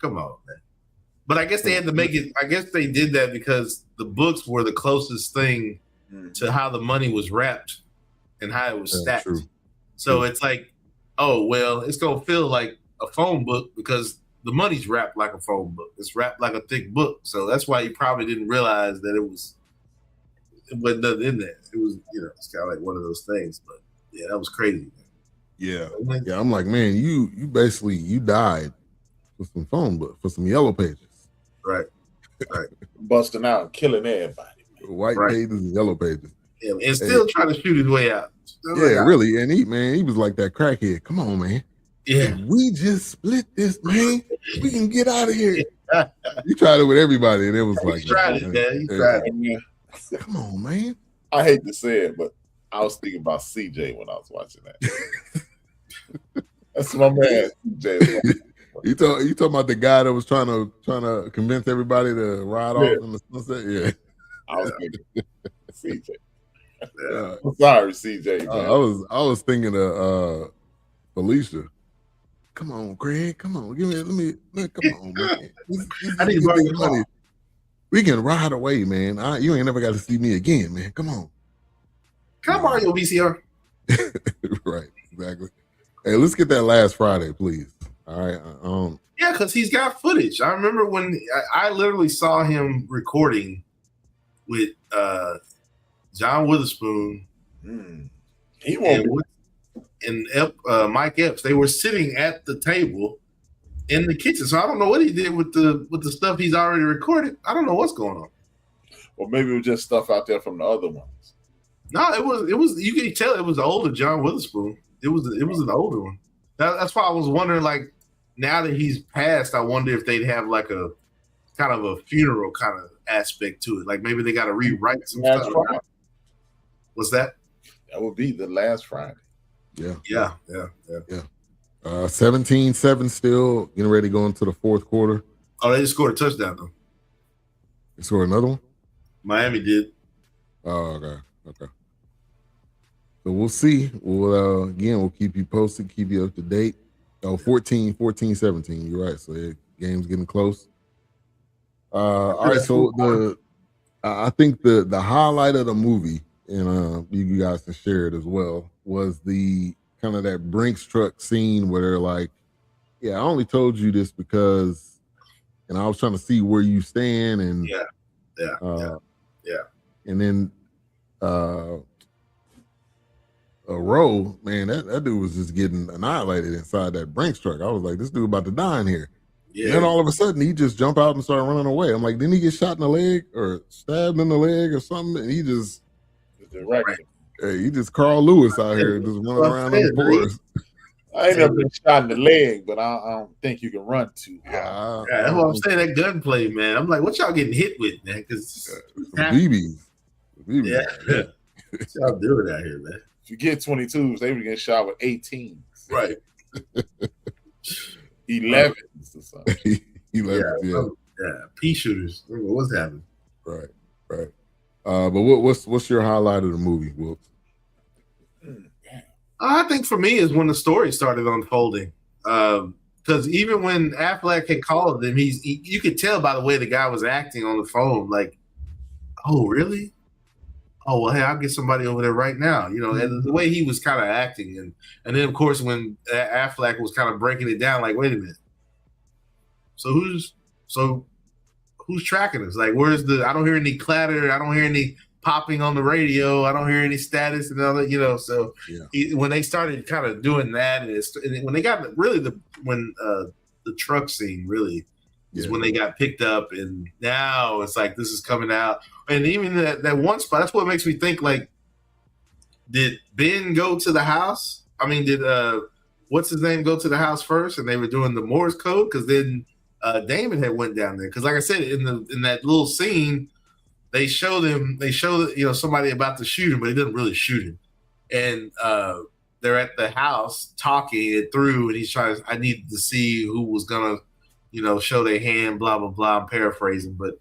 Come on, man. But I guess they had to make it. I guess they did that because the books were the closest thing to how the money was wrapped and how it was stacked. True. So it's like, oh well, it's gonna feel like a phone book because the money's wrapped like a phone book. It's wrapped like a thick book. So that's why you probably didn't realize that it wasn't nothing in there. It was, it's kind of like one of those things. But yeah, that was crazy. Yeah. Yeah, I'm like, man, you basically died for some phone book, for some yellow pages. Right. Busting out and killing everybody. White pages and yellow pages. Yeah, and still trying to shoot his way out. Really. And he was like that crackhead. Come on, man. Yeah. If we just split this, man, we can get out of here. You tried it with everybody, and it was like, he tried it. Come on, man. I hate to say it, but I was thinking about CJ when I was watching that. That's my man, CJ. You talking about the guy that was trying to convince everybody to ride off in the sunset? Yeah. I was thinking CJ. Yeah. I'm sorry, CJ. I was thinking of Felicia. Come on, Craig. Come on. Come on, man. I need to borrow your money. We can ride away, man. You ain't never got to see me again, man. Come on. Can I borrow your VCR? Right, exactly. Hey, let's get that last Friday, please. All right. Yeah, because he's got footage. I remember when I literally saw him recording with John Witherspoon. He won't. And Mike Epps. They were sitting at the table in the kitchen. So I don't know what he did with the stuff he's already recorded. I don't know what's going on. Or maybe it was just stuff out there from the other ones. No, it was. You can tell it was the older John Witherspoon. It was an older one. That's why I was wondering. Like now that he's passed, I wonder if they'd have like a kind of a funeral kind of aspect to it. Like maybe they got to rewrite some stuff. Friday. What's that? That would be the last Friday. Yeah. 17-7 still getting ready to go into the fourth quarter. Oh, they just scored a touchdown though. They scored another one? Miami did. Oh, okay. So we'll see. We'll keep you posted, keep you up to date. Oh, 14-17. You're right. So the game's getting close. All right. So I think the highlight of the movie, and you guys can share it as well, was the kind of that Brinks truck scene where they're like, yeah, I only told you this because, and I was trying to see where you stand, and and then a row, man, that dude was just getting annihilated inside that Brinks truck. I was like, this dude about to die in here. Yeah. And then all of a sudden he just jumped out and started running away. I'm like, didn't he get shot in the leg or stabbed in the leg or something? And he just Carl Lewis out here just running around in the forest. I ain't never been shot in the leg, but I don't think you can run too hard. That's what I'm saying. That gunplay, man. I'm like, what y'all getting hit with, man? Because BBs. Yeah. What y'all doing out here, man? If you get 22s, they were getting shot with 18s. Right. 11s or something. 11s, pea shooters. What's happening? Right. But what's your highlight of the movie, Wilkes? I think for me is when the story started unfolding. Because even when Affleck had called him, you could tell by the way the guy was acting on the phone, like, oh, really? Oh, well, hey, I'll get somebody over there right now. And the way he was kind of acting. And then, of course, when Affleck was kind of breaking it down, like, wait a minute. So who's tracking us? Like, I don't hear any clatter. I don't hear any popping on the radio. I don't hear any status and all that, So when they started kind of doing that, and when they got really when the truck scene really is when they got picked up, and now it's like this is coming out. And even that one spot, that's what makes me think, like, did Ben go to the house? I mean, did what's his name go to the house first, and they were doing the Morse code? Because then Damon had went down there. Because like I said, in that little scene, they showed somebody about to shoot him, but he didn't really shoot him. And they're at the house talking it through, and he's trying. I needed to see who was gonna, show their hand. Blah blah blah. I'm paraphrasing, but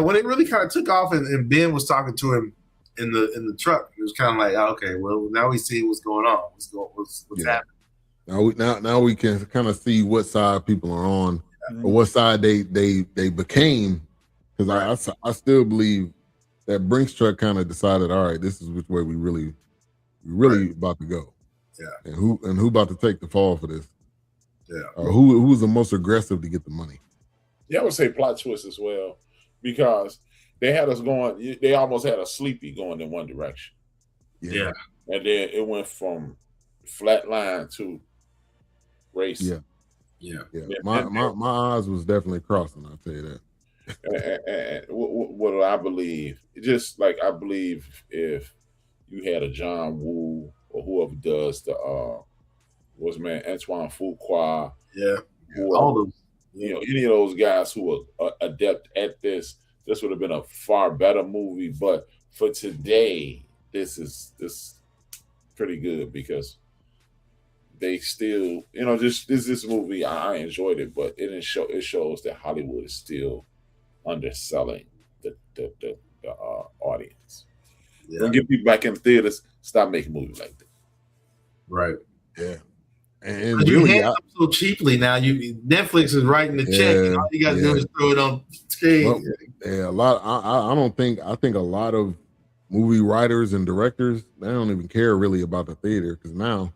when it really kind of took off, and Ben was talking to him in the truck, it was kind of like, okay, well, now we see what's going on. What's happening? Now we can kind of see what side people are on, or what side they became. Because I still believe that Brinks truck kind of decided, all right, this is which way we really about to go. Yeah. And who about to take the fall for this? Yeah. Or who's the most aggressive to get the money? Yeah, I would say plot twist as well, because they had us going. They almost had a sleepy going in one direction. Yeah. And then it went from flat line to race. Yeah. My eyes was definitely crossing. I'll tell you that. And what do I believe? Just like I believe if you had a John Woo or whoever does the Antoine Fuqua, all those, any of those guys who are adept at this would have been a far better movie. But for today, this is pretty good, because they still, this movie, I enjoyed it, but it shows that Hollywood is still underselling the audience. Yeah. Don't get people back in the theaters. Stop making movies like that. Right. Yeah. And you hand them so cheaply now. Netflix is writing the check, and all you got to do is throw it on screen. Well, I think a lot of movie writers and directors, they don't even care really about the theater, because now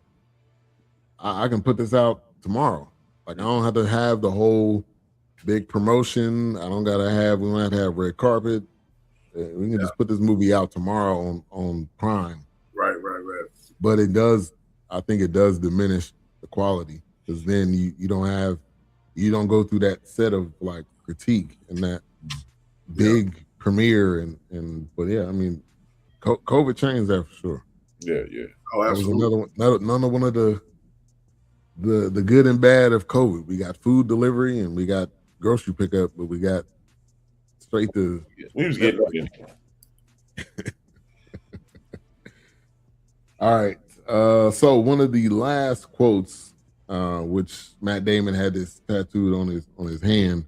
I can put this out tomorrow. Like, I don't have to have the whole big promotion. We don't have to have red carpet. We can just put this movie out tomorrow on Prime. Right. But I think it does diminish the quality, because then you don't go through that set of like critique and that big premiere but I mean, COVID changed that for sure. Yeah. Oh, absolutely. Another one of the good and bad of COVID. We got food delivery and we got grocery pickup, but we got straight to. We was getting ready. All right. So one of the last quotes, which Matt Damon had this tattooed on his hand,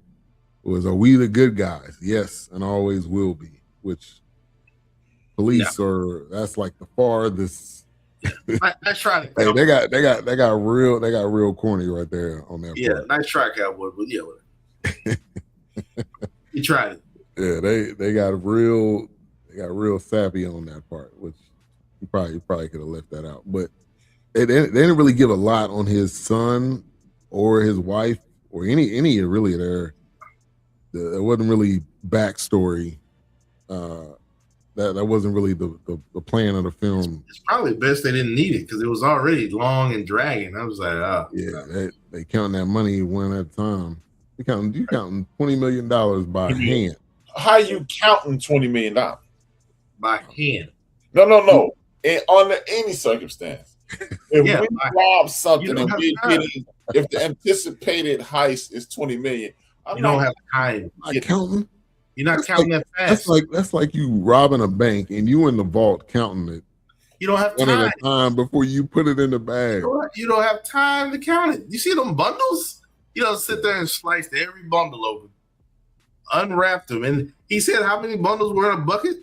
was, "Are we the good guys? Yes, and always will be." Which police that's like the farthest. Nice try. Hey, they got real corny right there on that. Yeah, part. Nice try, Cowboy. But you tried it. Yeah, they got real sappy on that part, which you probably could have left that out. But they didn't really give a lot on his son or his wife or any really there wasn't really backstory. That wasn't really the plan of the film. It's probably best they didn't need it, because it was already long and dragging. I was like, they counting that money one at a time. You counting $20 million by hand. How you counting $20 million? By hand. No. And under any circumstance. If we rob something and if the anticipated heist is $20 million, you don't have time. Counting. You're not counting that fast. That's like you robbing a bank and you in the vault counting it. You don't have one at a time before you put it in the bag. You don't have time to count it. You see them bundles? You don't sit there and slice every bundle open, unwrap them. And he said, how many bundles were in a bucket?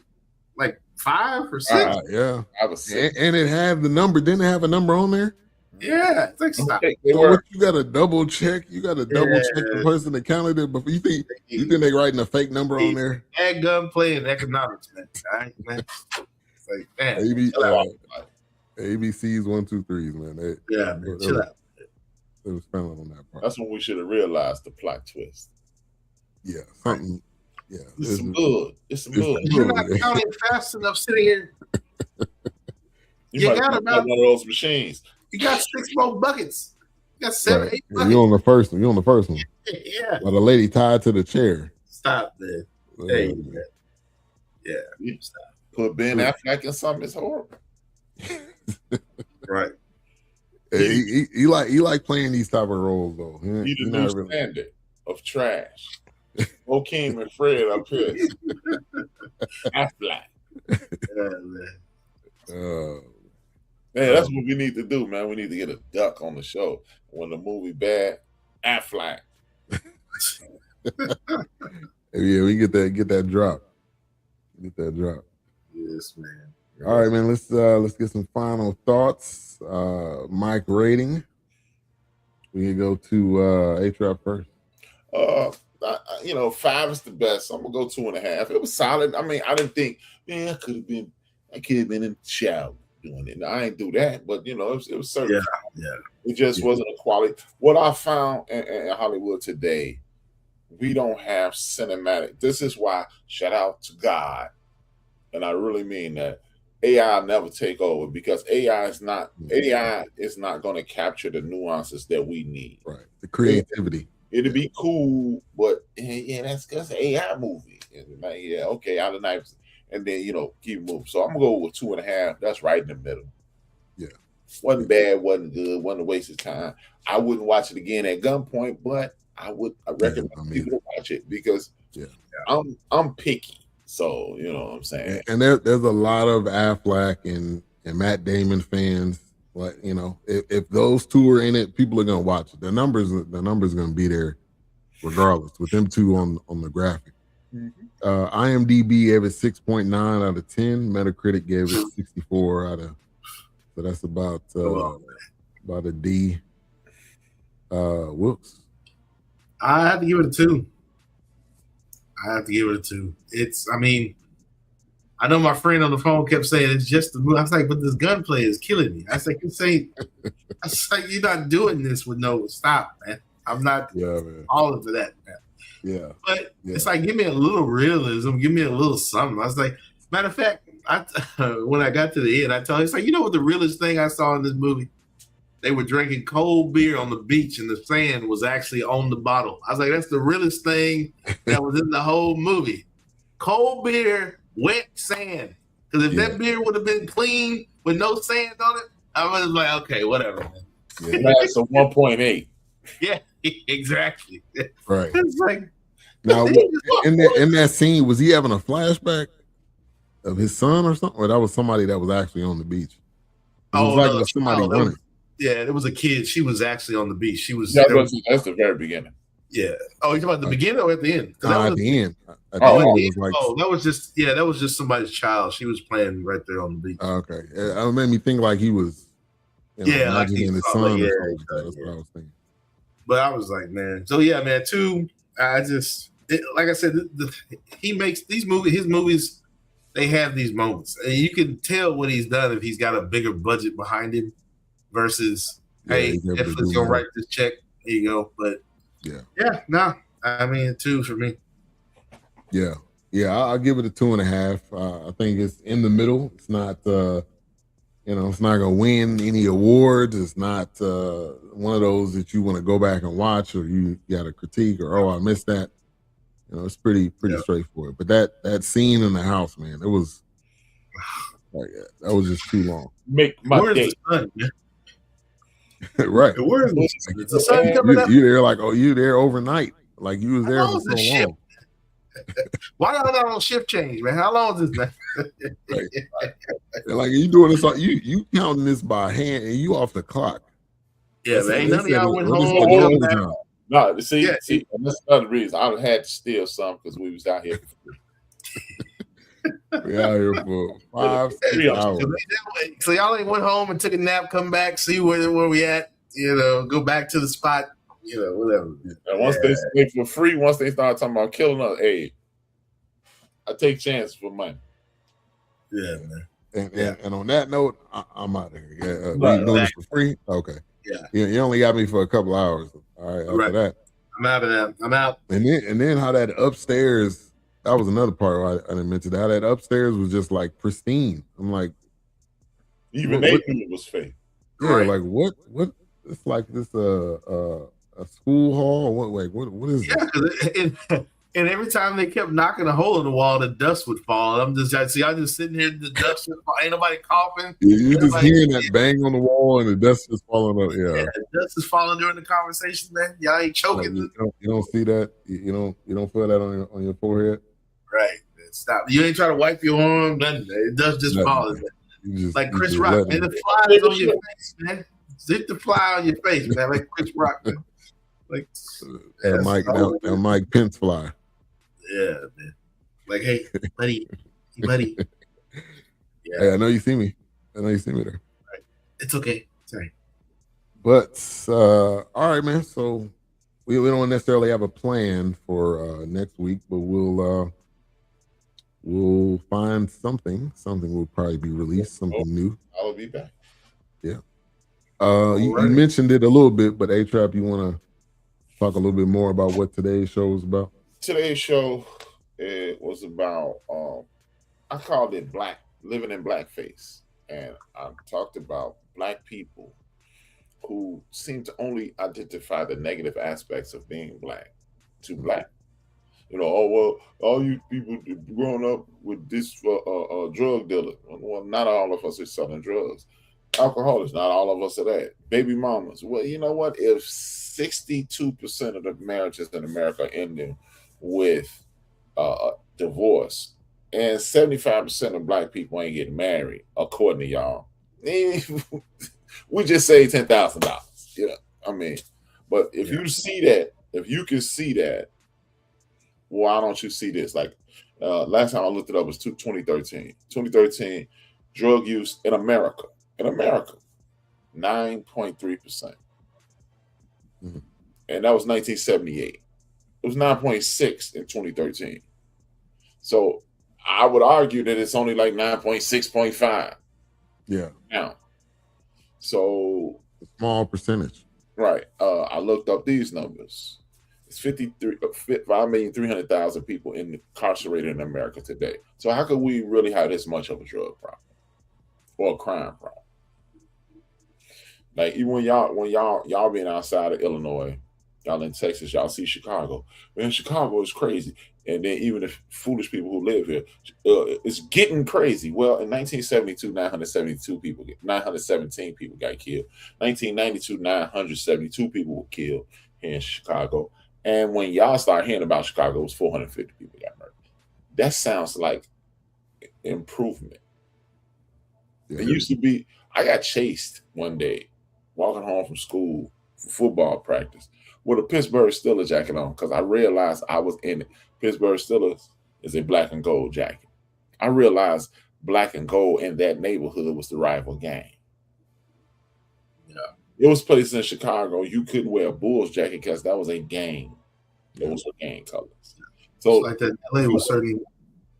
Like 5 or 6? Yeah. I was 6. And it had the number. Didn't it have a number on there? Yeah. It's like, stop. You got to double check. You got to double check the person that counted it before. You think they writing a fake number on there? That gunplay and economics, man. All right, man. It's like, man. ABC's 1, 2, 3s, man. Chill out. It was spelling on that part. That's when we should have realized the plot twist. Yeah, something. Yeah, it's some good. You're not counting fast enough sitting here. You got one of those machines. You got 6 more buckets. got 7, Right. 8 You buckets. on the first one. You on the first one. Yeah. While the lady tied to the chair. Stop there. Hey, man. Yeah. Stop. Put Ben Affleck in something, it's horrible. Right. He like playing these type of roles though. He the new standard of trash. Joaquin and Fred up here. Affleck. Man, that's what we need to do, man. We need to get a duck on the show. When the movie bad, Affleck. Yeah, we get that drop. Get that drop. Yes, man. All right, man. Let's get some final thoughts. Mike rating. We can go to A-Trap first. 5 is the best. So I'm gonna go 2.5. It was solid. I mean, I didn't think, man, I could have been in the shower doing it. Now, I ain't do that, but it was certain. Yeah. It just wasn't a quality. What I found in Hollywood today, we don't have cinematic. This is why, shout out to God, and I really mean that. AI never take over because AI is not going to capture the nuances that we need. Right. The creativity. It'd be cool, but that's an AI movie. And like, okay, out of knives, and then keep moving. So I'm gonna go with 2.5. That's right in the middle. Yeah. Wasn't bad, wasn't good, wasn't a waste of time. I wouldn't watch it again at gunpoint, but I recommend people to watch it because I'm picky. So you know what I'm saying. And there's a lot of Affleck and Matt Damon fans. Like if those two are in it, people are gonna watch it. The numbers gonna be there regardless. With them two on the graphic. Mm-hmm. IMDb gave it 6.9 out of 10. Metacritic gave it 64 out of. So that's about a D. Whoops. I have to give it a 2. I know my friend on the phone kept saying it's just the movie. I was like, but this gunplay is killing me. I was like, you're not doing this with no stop, man. I'm not all into that, man. Yeah. But it's like, give me a little realism, give me a little something. I was like, matter of fact, when I got to the end, I told him, it's like, what the realest thing I saw in this movie? They were drinking cold beer on the beach and the sand was actually on the bottle. I was like, that's the realest thing that was in the whole movie. Cold beer, wet sand. Because if that beer would have been clean with no sand on it, I was like, okay, whatever, man. That's a 1.8. Yeah, exactly. Right. It's like, now, in that scene, was he having a flashback of his son or something? Or that was somebody that was actually on the beach? It was somebody running. Yeah, it was a kid. She was actually on the beach. She was. That's the very beginning. Yeah. Oh, you're talking about the beginning or at the end? At the end. That was just somebody's child. She was playing right there on the beach. Okay. It made me think like he was imagining his son. That's what I was thinking. But I was like, man. So yeah, man. 2. Like I said, he makes these movies. His movies, they have these moments, and you can tell what he's done if he's got a bigger budget behind him. Versus, hey, Netflix gonna write this check. Here you go. But I mean 2 for me. Yeah, I'll give it a 2.5. I think it's in the middle. It's not, it's not gonna win any awards. It's not one of those that you want to go back and watch, or you got a critique, or I missed that. It's pretty straightforward. But that scene in the house, man, it was that was just too long. Make my day. Right. Where is the sun coming up? You there you there overnight. Like you was there for so long. Why are not on shift change, man? How long is this, man? Right. Like you doing this, you counting this by hand and you off the clock. Yeah, man. Ain't none of y'all went home. No, see, and that's another reason I had to steal some because we was out here. We out here for 5-6 hours. So y'all ain't went home and took a nap, come back, see where we at, go back to the spot, whatever. And once they stay for free, once they start talking about killing us, hey, I take chances for money. Yeah, man. And on that note, I'm out of here. Yeah, you doing this for free? Okay. Yeah. You only got me for a couple hours. All right. After that, I'm out of that. I'm out. And then how that upstairs. That was another part I didn't mention. How that upstairs was just like pristine. I'm like, even they knew it was fake. Yeah, like what It's like this a school hall. What is Yeah, and every time they kept knocking a hole in the wall, the dust would fall. I'm just sitting here, the dust would fall. Ain't nobody coughing. You just hearing that bang on the wall and the dust is falling up. Yeah, the dust is falling during the conversation, man. Y'all ain't choking. You don't see that. You don't feel that on your forehead. Right. Stop. You ain't trying to wipe your arm. Nothing. It does just fall. Like Chris Rock, man. The fly is on your face, man. Zip the fly on your face, man. Like Chris Rock, man. Like that Mike Pence fly. Yeah, man. Like, hey, buddy. Yeah. Hey, I know you see me there. Right. It's okay. Sorry. But all right, man. So we don't necessarily have a plan for next week, but we'll find something. Something will probably be released. Something new. I'll be back. Yeah. You mentioned it a little bit, but A-Trap, you want to talk a little bit more about what today's show was about? Today's show, it was about I called it living in blackface, and I talked about black people who seem to only identify the negative aspects of being black to black. You know, oh well, all you people growing up with this drug dealer. Well, not all of us are selling drugs. Alcoholics, not all of us are that. Baby mamas. Well, you know what? If 62% of the marriages in America are ending with divorce, and 75% of black people ain't getting married, according to y'all, we just saved $10,000. You know, I mean, but if you see that, if you can see that, why don't you see this? Like last time I looked it up was 2013. 2013, drug use in America, 9.3%. Mm-hmm. And that was 1978. It was 9.6 in 2013. So I would argue that it's only like 9.6.5. Yeah. Now. So a small percentage. Right. I looked up these numbers. It's 5,300,000 people incarcerated in America today. So how could we really have this much of a drug problem or a crime problem? Like even when y'all being outside of Illinois, y'all in Texas, y'all see Chicago. Man, Chicago is crazy. And then even the foolish people who live here, it's getting crazy. Well, in 1972, 917 people got killed. 1992, 972 people were killed here in Chicago. And when y'all start hearing about Chicago, it was 450 people got murdered. That sounds like improvement. Yeah. It used to be, I got chased one day walking home from school for football practice with a Pittsburgh Steelers jacket on because I realized I was in it. Pittsburgh Steelers is a black and gold jacket. I realized black and gold in that neighborhood was the rival gang. Yeah. It was places in Chicago you couldn't wear a Bulls jacket because that was a gang. Those were gang colors. So it's like that LA was certainly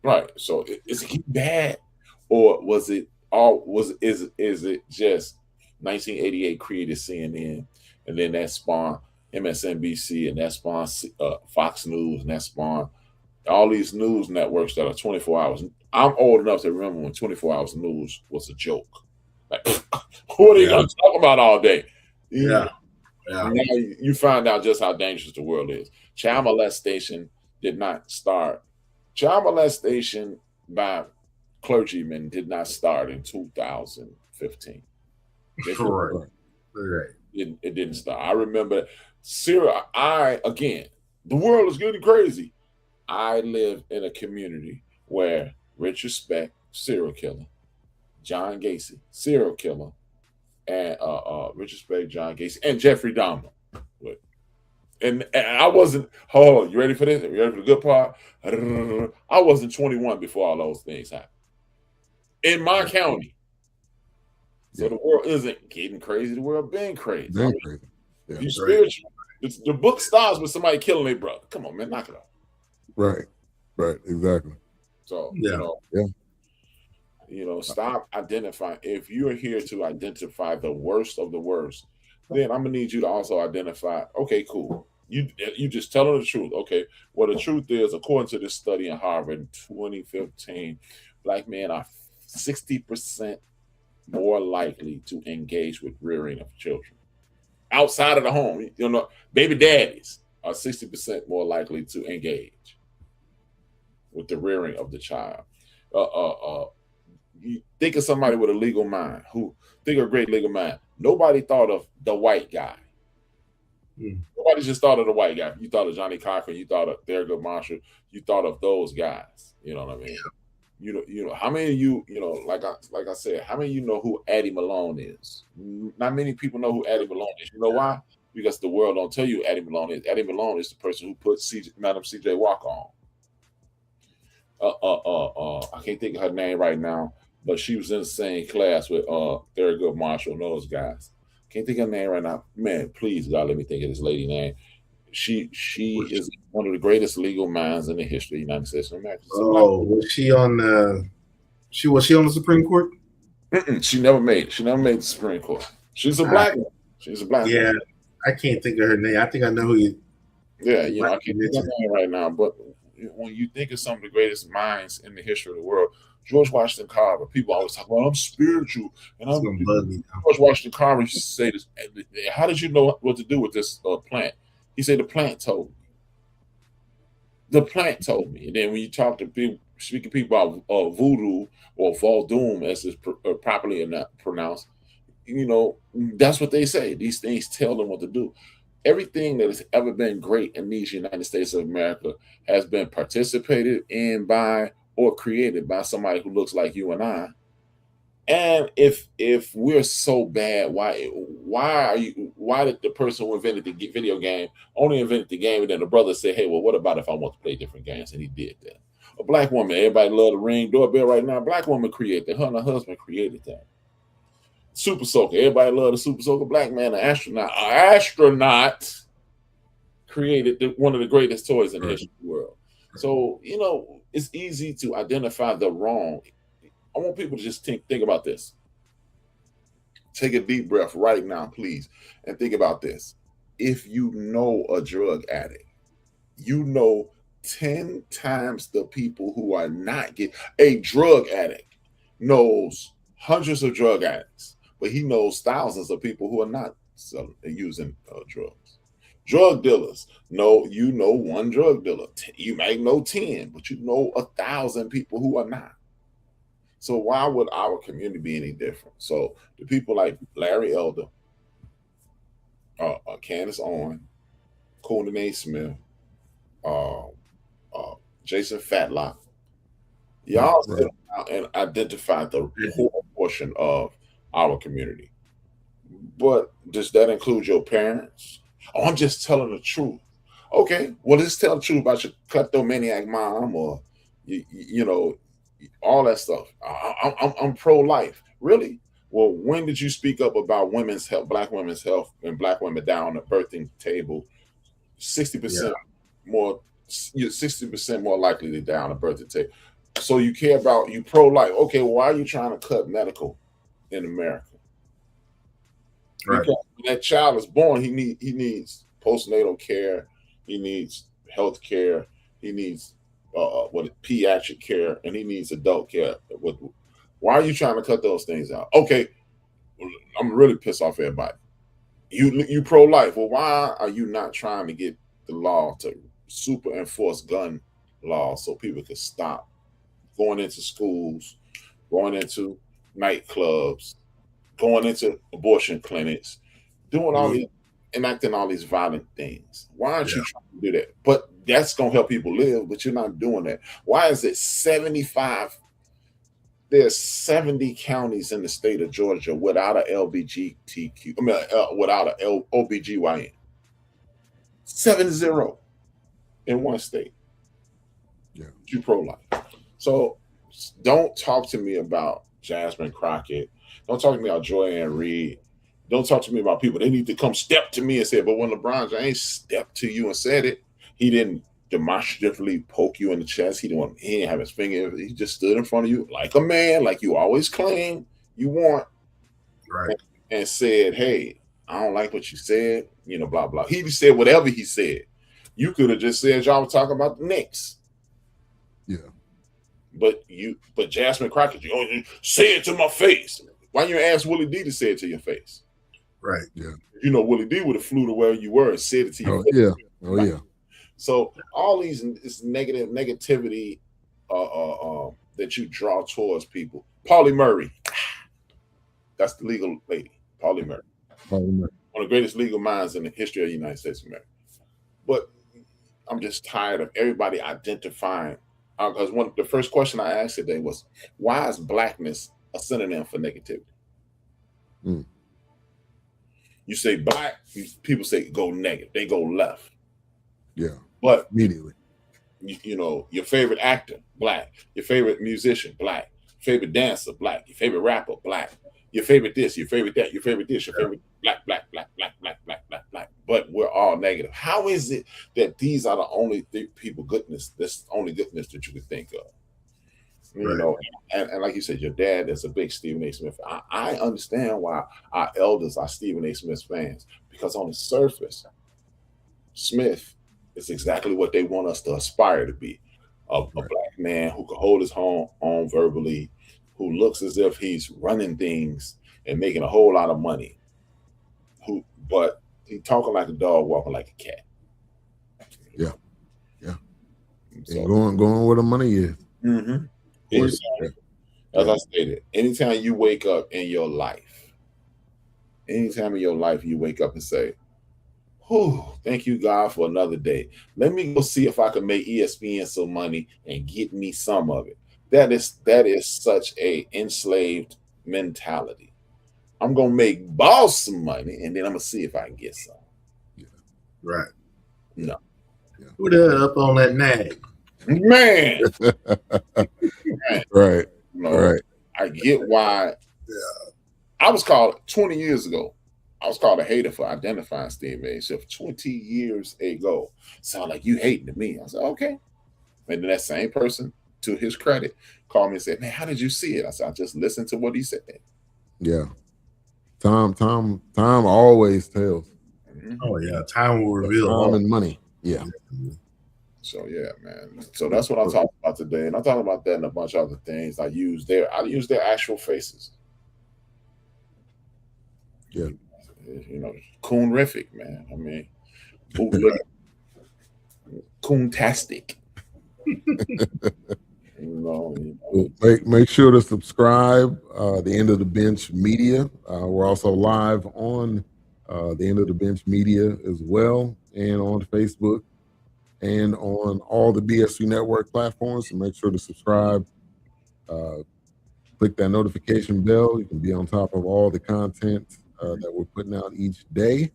right. So is it bad, or was it is it just 1988 created CNN, and then that spawned MSNBC, and that spawned Fox News, and that spawned all these news networks that are 24 hours. I'm old enough to remember when 24 hours news was a joke. Like, what are you going to talk about all day? Yeah. Now you find out just how dangerous the world is. Child molestation did not start. Child molestation by clergymen did not start in 2015. Correct. It didn't start. I remember the world is getting crazy. I live in a community where Richard Speck, serial killer, John Gacy, serial killer, and Richard Speck, John Gacy, and Jeffrey Dahmer. And I wasn't, you ready for this? You ready for the good part? I wasn't 21 before all those things happened. In my county. So the world isn't getting crazy. The world been crazy. Crazy. Yeah. If you spiritual, the book starts with somebody killing their brother. Come on, man, knock it off. Right, exactly. So, stop identifying. If you're here to identify the worst of the worst, then I'm gonna need you to also identify, okay, cool. You just telling the truth. Okay, well, the truth is, according to this study in Harvard in 2015, black men are 60% more likely to engage with rearing of children. outside of the home. You know, baby daddies are 60% more likely to engage with the rearing of the child. You think of somebody with a legal mind who think of a great legal mind. Nobody thought of the white guy. Nobody just thought of the white guy. You thought of Johnny Cochran. You thought of Thurgood Marshall. You thought of those guys. You know what I mean? You know how many of you, like I said, how many of you know who Addie Malone is? Not many people know who Addie Malone is. You know why? Because the world don't tell you who Addie Malone is. Addie Malone is the person who put Madam C.J. Walker on. I can't think of her name right now, but she was in the same class with Thurgood Marshall and those guys. Can't think of her name right now. Man, please, God, let me think of this lady name. She is one of the greatest legal minds in the history of the United States of America. Was she on the Supreme Court? She never made the Supreme Court. She's a black woman. She's a black woman. I can't think of her name. I think I know who you. Yeah, I can't think of her name right now. But when you think of some of the greatest minds in the history of the world, George Washington Carver, people always talk about, I'm spiritual. And George Washington Carver used to say this, how did you know what to do with this plant? He said, the plant told me. The plant told me. And then when you talk to people, speaking to people about voodoo or Voldoom, as it's properly pronounced, that's what they say. These things tell them what to do. Everything that has ever been great in these United States of America has been participated in by or created by somebody who looks like you and I. And if we're so bad, why did the person who invented the video game only invented the game, and then the brother said, hey, well, what about if I want to play different games? And he did that. A black woman, everybody love the Ring doorbell right now. A black woman created that. Her and her husband created that. Super Soaker, everybody love the Super Soaker. Black man, an astronaut created one of the greatest toys in the history of the world. So, it's easy to identify the wrong. I want people to just think about this. Take a deep breath right now, please, and think about this. If you know a drug addict, 10 times the people who are not getting. A drug addict knows hundreds of drug addicts, but he knows thousands of people who are not using drugs. Drug dealers know one drug dealer. You might know 10, but you know 1,000 people who are not. So why would our community be any different? So the people like Larry Elder, Candace Owen, Conan A. Smith, Jason Fatlock, y'all sit out and identify the poor portion of our community. But does that include your parents? Oh, I'm just telling the truth. Okay, well, let's tell the truth about your kleptomaniac mom or, all that stuff. I'm pro-life. Really? Well, when did you speak up about women's health, black women's health, and black women down at the birthing table? 60% more, 60% more likely to die on the birthing table. So you care about, you pro-life. Okay, well, why are you trying to cut medical in America? Right. Because when that child is born, he needs postnatal care, he needs health care, he needs pediatric care, and he needs adult care. Why are you trying to cut those things out? Okay, I'm really pissed off everybody. You pro-life. Well, why are you not trying to get the law to super enforce gun laws so people can stop going into schools, going into nightclubs, going into abortion clinics, doing all these, enacting all these violent things? Why aren't you trying to do that? But that's going to help people live, but you're not doing that. Why is it 75? There's 70 counties in the state of Georgia without an without an OBGYN. 70 in one state. Yeah. You pro-life. So don't talk to me about Jasmine Crockett. Don't talk to me about Joanne Reed. Don't talk to me about people. They need to come step to me and say, but when LeBron James stepped to you and said it, he didn't demonstratively poke you in the chest. He didn't have his finger. He just stood in front of you like a man, like you always claim you want. Right. And said, hey, I don't like what you said, blah, blah. He said whatever he said. You could have just said y'all were talking about the Knicks. Yeah. But Jasmine Crockett, you say it to my face. Why you ask Willie D to say it to your face? Right. Yeah. You know, Willie D would have flew to where you were and said it to you. Yeah. So all this negativity that you draw towards people. Paulie Murray. That's the legal lady. Paulie Murray. One of the greatest legal minds in the history of the United States of America. But I'm just tired of everybody identifying. Because the first question I asked today was, why is blackness a synonym for negativity? Mm. You say black, people say go negative. They go left. Yeah. But immediately. You know, your favorite actor, black. Your favorite musician, black. Your favorite dancer, black. Your favorite rapper, black. Your favorite this, your favorite that, your favorite this, your favorite black. But we're all negative. How is it that these are the only people goodness? That's only goodness that you could think of. You know, and like you said, your dad is a big Stephen A. Smith. I understand why our elders are Stephen A. Smith fans, because on the surface, Smith is exactly what they want us to aspire to be. A black man who can hold his own verbally, who looks as if he's running things and making a whole lot of money. But he talking like a dog, walking like a cat. Yeah. So, going where the money is. Mm-hmm. As I stated, anytime you wake up in your life, you wake up and say, "Whew, thank you, God, for another day. Let me go see if I can make ESPN some money and get me some of it." That is such a enslaved mentality. I'm gonna make boss some money and then I'm gonna see if I can get some. Yeah. Right. No. Yeah. Who the up on that nag? Man. Right. Right. I get why. Yeah. I was called 20 years ago. I was called a hater for identifying Steve A. Smith 20 years ago. Sound like you hating me. I said, okay. And then that same person, to his credit, called me and said, "Man, how did you see it?" I said, "I just listened to what he said." Yeah. Time always tells. Mm-hmm. Oh yeah, time will reveal time and money. Yeah. So yeah, man. So that's what I'm talking about today, and I'm talking about that and a bunch of other things. I use their actual faces. Yeah. You know, coonrific, man. I mean, coontastic. Make sure to subscribe. The End of the Bench Media. We're also live on the End of the Bench Media as well, and on Facebook and on all the BSU Network platforms. So make sure to subscribe. Click that notification bell. You can be on top of all the content that we're putting out each day.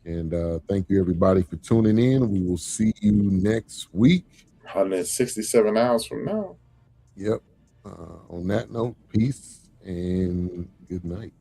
And thank you, everybody, for tuning in. We will see you next week. 167 hours from now. Yep. On that note, peace and good night.